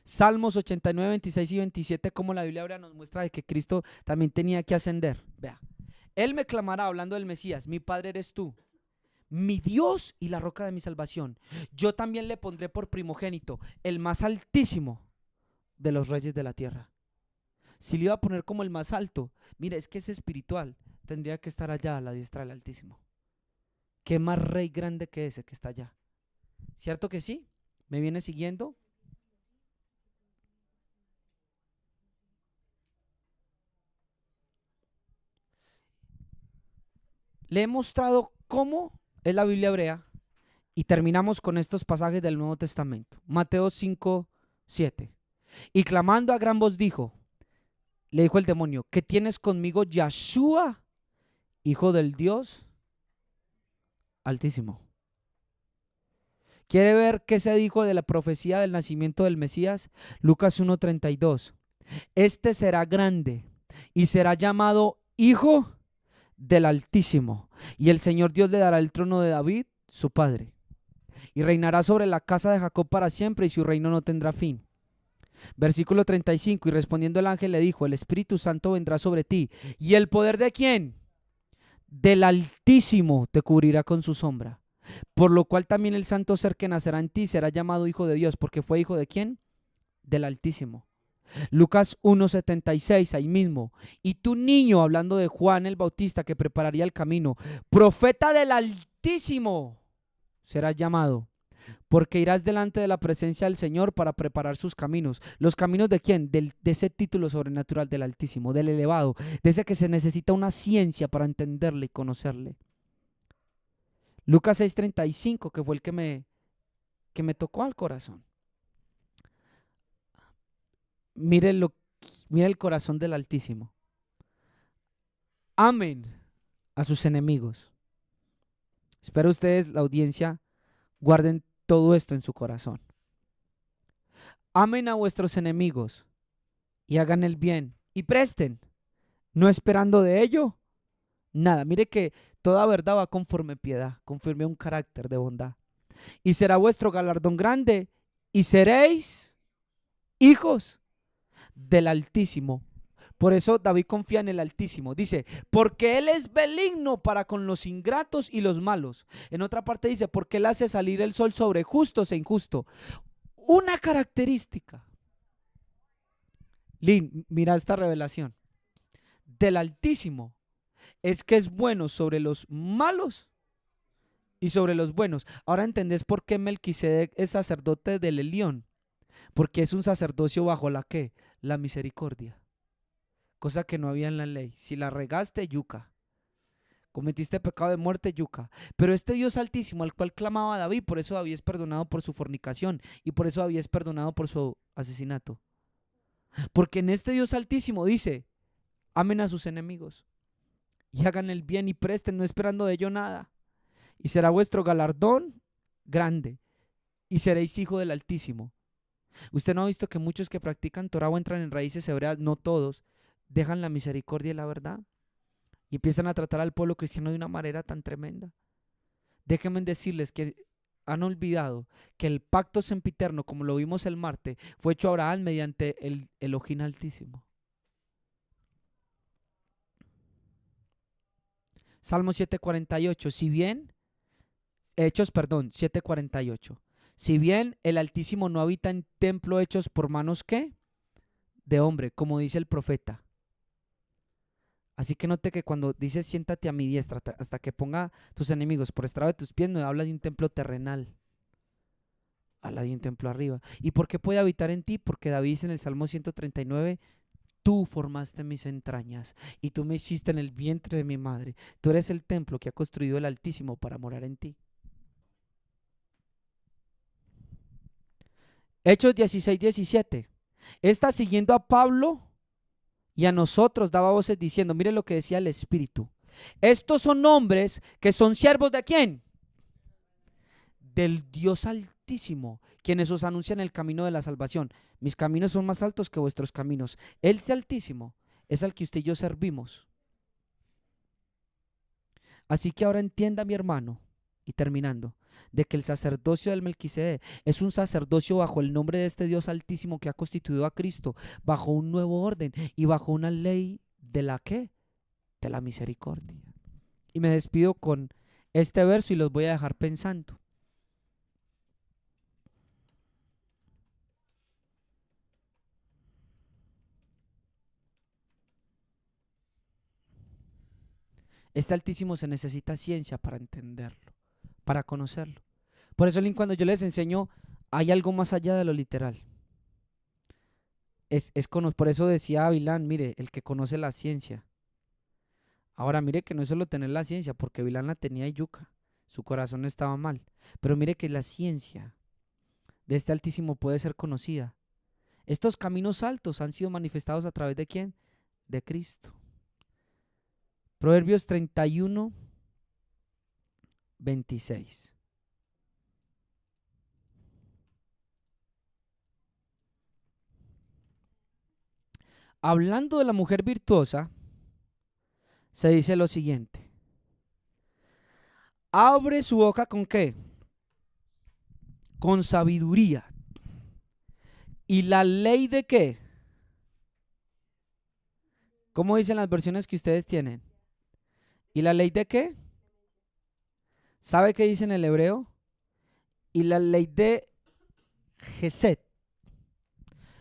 A: Salmos 89, 26 y 27, como la Biblia ahora nos muestra de que Cristo también tenía que ascender. Vea, Él me clamará, hablando del Mesías, mi Padre eres tú, mi Dios y la roca de mi salvación. Yo también le pondré por primogénito, el más altísimo de los reyes de la tierra. Si le iba a poner como el más alto, mire, es que es espiritual, tendría que estar allá a la diestra del Altísimo. ¿Qué más rey grande que ese que está allá? ¿Cierto que sí? ¿Me viene siguiendo? Le he mostrado cómo es la Biblia hebrea y terminamos con estos pasajes del Nuevo Testamento. Mateo 5, 7. Y clamando a gran voz dijo, le dijo el demonio, ¿qué tienes conmigo, Yahshua, hijo del Dios Altísimo? ¿Quiere ver qué se dijo de la profecía del nacimiento del Mesías? Lucas 1:32. Este será grande y será llamado Hijo del Altísimo, y el Señor Dios le dará el trono de David, su padre, y reinará sobre la casa de Jacob para siempre, y su reino no tendrá fin. Versículo 35, y respondiendo el ángel le dijo, el Espíritu Santo vendrá sobre ti, y el poder ¿de quién? Del Altísimo te cubrirá con su sombra. Por lo cual también el santo ser que nacerá en ti será llamado Hijo de Dios, porque fue hijo ¿de quién? Del Altísimo. Lucas 1:76, ahí mismo. Y tu niño, hablando de Juan el Bautista que prepararía el camino, profeta del Altísimo será llamado, porque irás delante de la presencia del Señor para preparar sus caminos. ¿Los caminos de quién? De ese título sobrenatural del Altísimo, del elevado, de ese que se necesita una ciencia para entenderle y conocerle. Lucas 6:35, que fue el que me tocó al corazón. Mire el corazón del Altísimo. Amen a sus enemigos. Espero ustedes, la audiencia, guarden todo esto en su corazón. Amen a vuestros enemigos y hagan el bien y presten, no esperando de ello nada. Mire que toda verdad va conforme piedad, conforme a un carácter de bondad. Y será vuestro galardón grande y seréis hijos del Altísimo. Por eso David confía en el Altísimo. Dice, porque Él es benigno para con los ingratos y los malos. En otra parte dice, porque Él hace salir el sol sobre justos e injustos. Una característica. Lin, mira esta revelación del Altísimo. Es que es bueno sobre los malos y sobre los buenos. Ahora entendés por qué Melquisedec es sacerdote del Elión. Porque es un sacerdocio bajo la ¿qué? La misericordia. Cosa que no había en la ley. Si la regaste, yuca. Cometiste pecado de muerte, yuca. Pero este Dios Altísimo al cual clamaba David, por eso David es perdonado por su fornicación y por eso David es perdonado por su asesinato. Porque en este Dios Altísimo dice, amen a sus enemigos y hagan el bien y presten, no esperando de ello nada. Y será vuestro galardón grande y seréis hijo del Altísimo. Usted no ha visto que muchos que practican Torah o entran en raíces hebreas, no todos, dejan la misericordia y la verdad y empiezan a tratar al pueblo cristiano de una manera tan tremenda. Déjenme decirles que han olvidado que el pacto sempiterno, como lo vimos el martes, fue hecho a Abraham mediante el Elohim Altísimo. Salmo 7:48, si bien, Hechos, perdón, 7:48. Si bien el Altísimo no habita en templo hechos por manos, ¿qué? De hombre, como dice el profeta. Así que note que cuando dice siéntate a mi diestra hasta que ponga tus enemigos por estrado de tus pies, no habla de un templo terrenal, habla de un templo arriba. ¿Y por qué puede habitar en ti? Porque David dice en el Salmo 139, tú formaste mis entrañas y tú me hiciste en el vientre de mi madre. Tú eres el templo que ha construido el Altísimo para morar en ti. Hechos 16:17. Está siguiendo a Pablo y a nosotros daba voces diciendo, mire lo que decía el Espíritu. Estos son hombres que son siervos ¿de quién? Del Dios Altísimo, quienes os anuncian el camino de la salvación. Mis caminos son más altos que vuestros caminos. Él es Altísimo, es al que usted y yo servimos. Así que ahora entienda, mi hermano y terminando, de que el sacerdocio del Melquisedec es un sacerdocio bajo el nombre de este Dios altísimo que ha constituido a Cristo, bajo un nuevo orden y bajo una ley de la ¿qué? De la misericordia. Y me despido con este verso y los voy a dejar pensando. Este altísimo se necesita ciencia para entenderlo, para conocerlo. Por eso, cuando yo les enseño, hay algo más allá de lo literal. Por eso decía Avilán, mire, el que conoce la ciencia. Ahora mire que no es solo tener la ciencia, porque Avilán la tenía y yuca, su corazón no estaba mal. Pero mire que la ciencia de este altísimo puede ser conocida. Estos caminos altos han sido manifestados a través de ¿quién? De Cristo. Proverbios 31, 26. Hablando de la mujer virtuosa, se dice lo siguiente. Abre su boca ¿con qué? Con sabiduría. ¿Y la ley de qué? ¿Cómo dicen las versiones que ustedes tienen? ¿Y la ley de qué? ¿Sabe qué dice en el hebreo? Y la ley de Geset,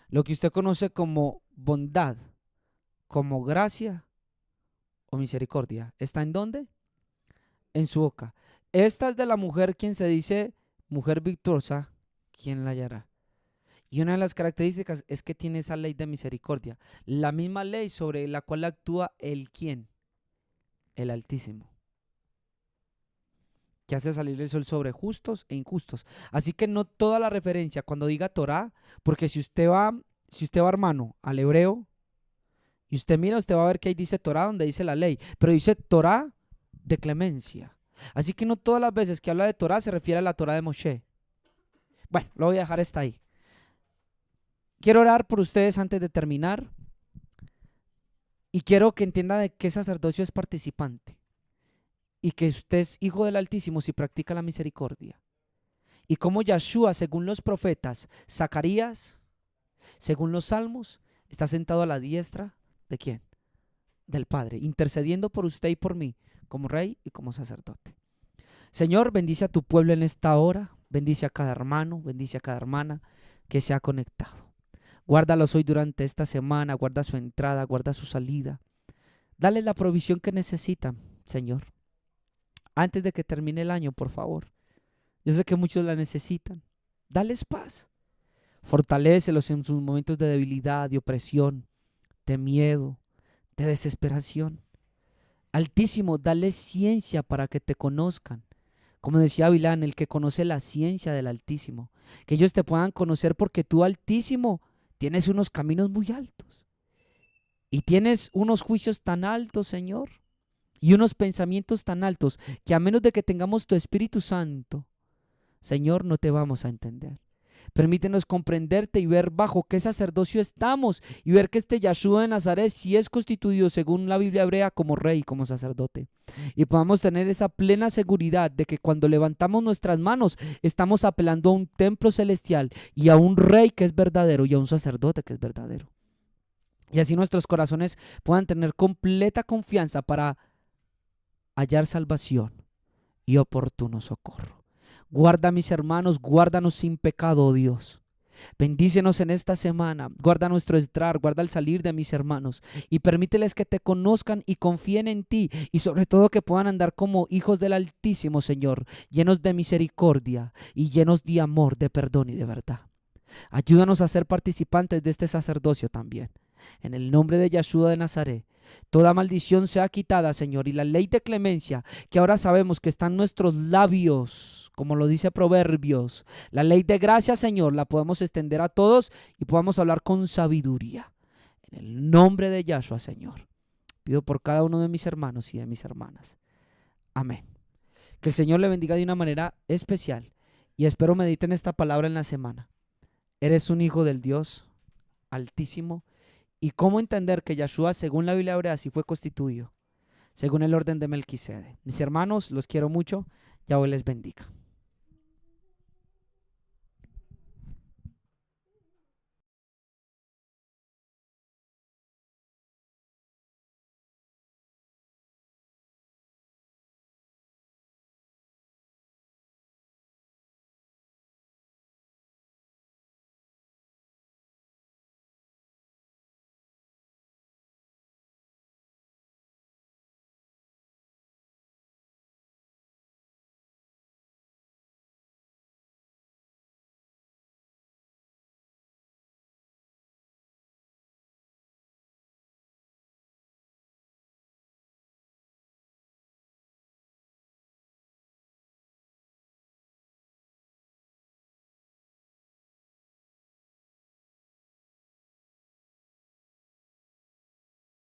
A: lo que usted conoce como bondad, como gracia o misericordia. ¿Está en dónde? En su boca. Esta es de la mujer quien se dice mujer virtuosa, ¿quién la hallará? Y una de las características es que tiene esa ley de misericordia, la misma ley sobre la cual actúa el quién, el Altísimo, que hace salir el sol sobre justos e injustos. Así que no toda la referencia cuando diga Torah, porque si usted va, hermano, al hebreo, y usted mira, usted va a ver que ahí dice Torah donde dice la ley, pero dice Torah de clemencia. Así que no todas las veces que habla de Torah se refiere a la Torah de Moshe. Bueno, lo voy a dejar hasta ahí. Quiero orar por ustedes antes de terminar y quiero que entienda de qué sacerdocio es participante y que usted es hijo del Altísimo si practica la misericordia. Y como Yahshua, según los profetas, Zacarías, según los salmos, está sentado a la diestra ¿de quién? Del Padre, intercediendo por usted y por mí, como rey y como sacerdote. Señor, bendice a tu pueblo en esta hora, bendice a cada hermano, bendice a cada hermana que se ha conectado. Guárdalos hoy durante esta semana, guarda su entrada, guarda su salida. Dale la provisión que necesitan, Señor. Antes de que termine el año, por favor. Yo sé que muchos la necesitan. Dales paz. Fortalécelos en sus momentos de debilidad, de opresión, de miedo, de desesperación. Altísimo, dale ciencia para que te conozcan. Como decía Avilán, el que conoce la ciencia del Altísimo. Que ellos te puedan conocer porque tú, Altísimo, tienes unos caminos muy altos. Y tienes unos juicios tan altos, Señor. Y unos pensamientos tan altos que a menos de que tengamos tu Espíritu Santo, Señor, no te vamos a entender. Permítenos comprenderte y ver bajo qué sacerdocio estamos y ver que este Yahshua de Nazaret sí es constituido según la Biblia hebrea como rey, como sacerdote. Y podamos tener esa plena seguridad de que cuando levantamos nuestras manos estamos apelando a un templo celestial y a un rey que es verdadero y a un sacerdote que es verdadero. Y así nuestros corazones puedan tener completa confianza para hallar salvación y oportuno socorro. Guarda a mis hermanos, guárdanos sin pecado, oh Dios. Bendícenos en esta semana, guarda nuestro entrar, guarda el salir de mis hermanos y permíteles que te conozcan y confíen en ti y sobre todo que puedan andar como hijos del Altísimo, Señor, llenos de misericordia y llenos de amor, de perdón y de verdad. Ayúdanos a ser participantes de este sacerdocio también. En el nombre de Yahshua de Nazaret, toda maldición sea quitada, Señor, y la ley de clemencia que ahora sabemos que está en nuestros labios, como lo dice Proverbios, la ley de gracia, Señor, la podemos extender a todos y podamos hablar con sabiduría. En el nombre de Yahshua, Señor, pido por cada uno de mis hermanos y de mis hermanas. Amén. Que el Señor le bendiga de una manera especial y espero mediten esta palabra en la semana. Eres un hijo del Dios Altísimo. Y cómo entender que Yahshua, según la Biblia hebrea, así fue constituido, según el orden de Melquisedec. Mis hermanos, los quiero mucho. Yahweh les bendiga.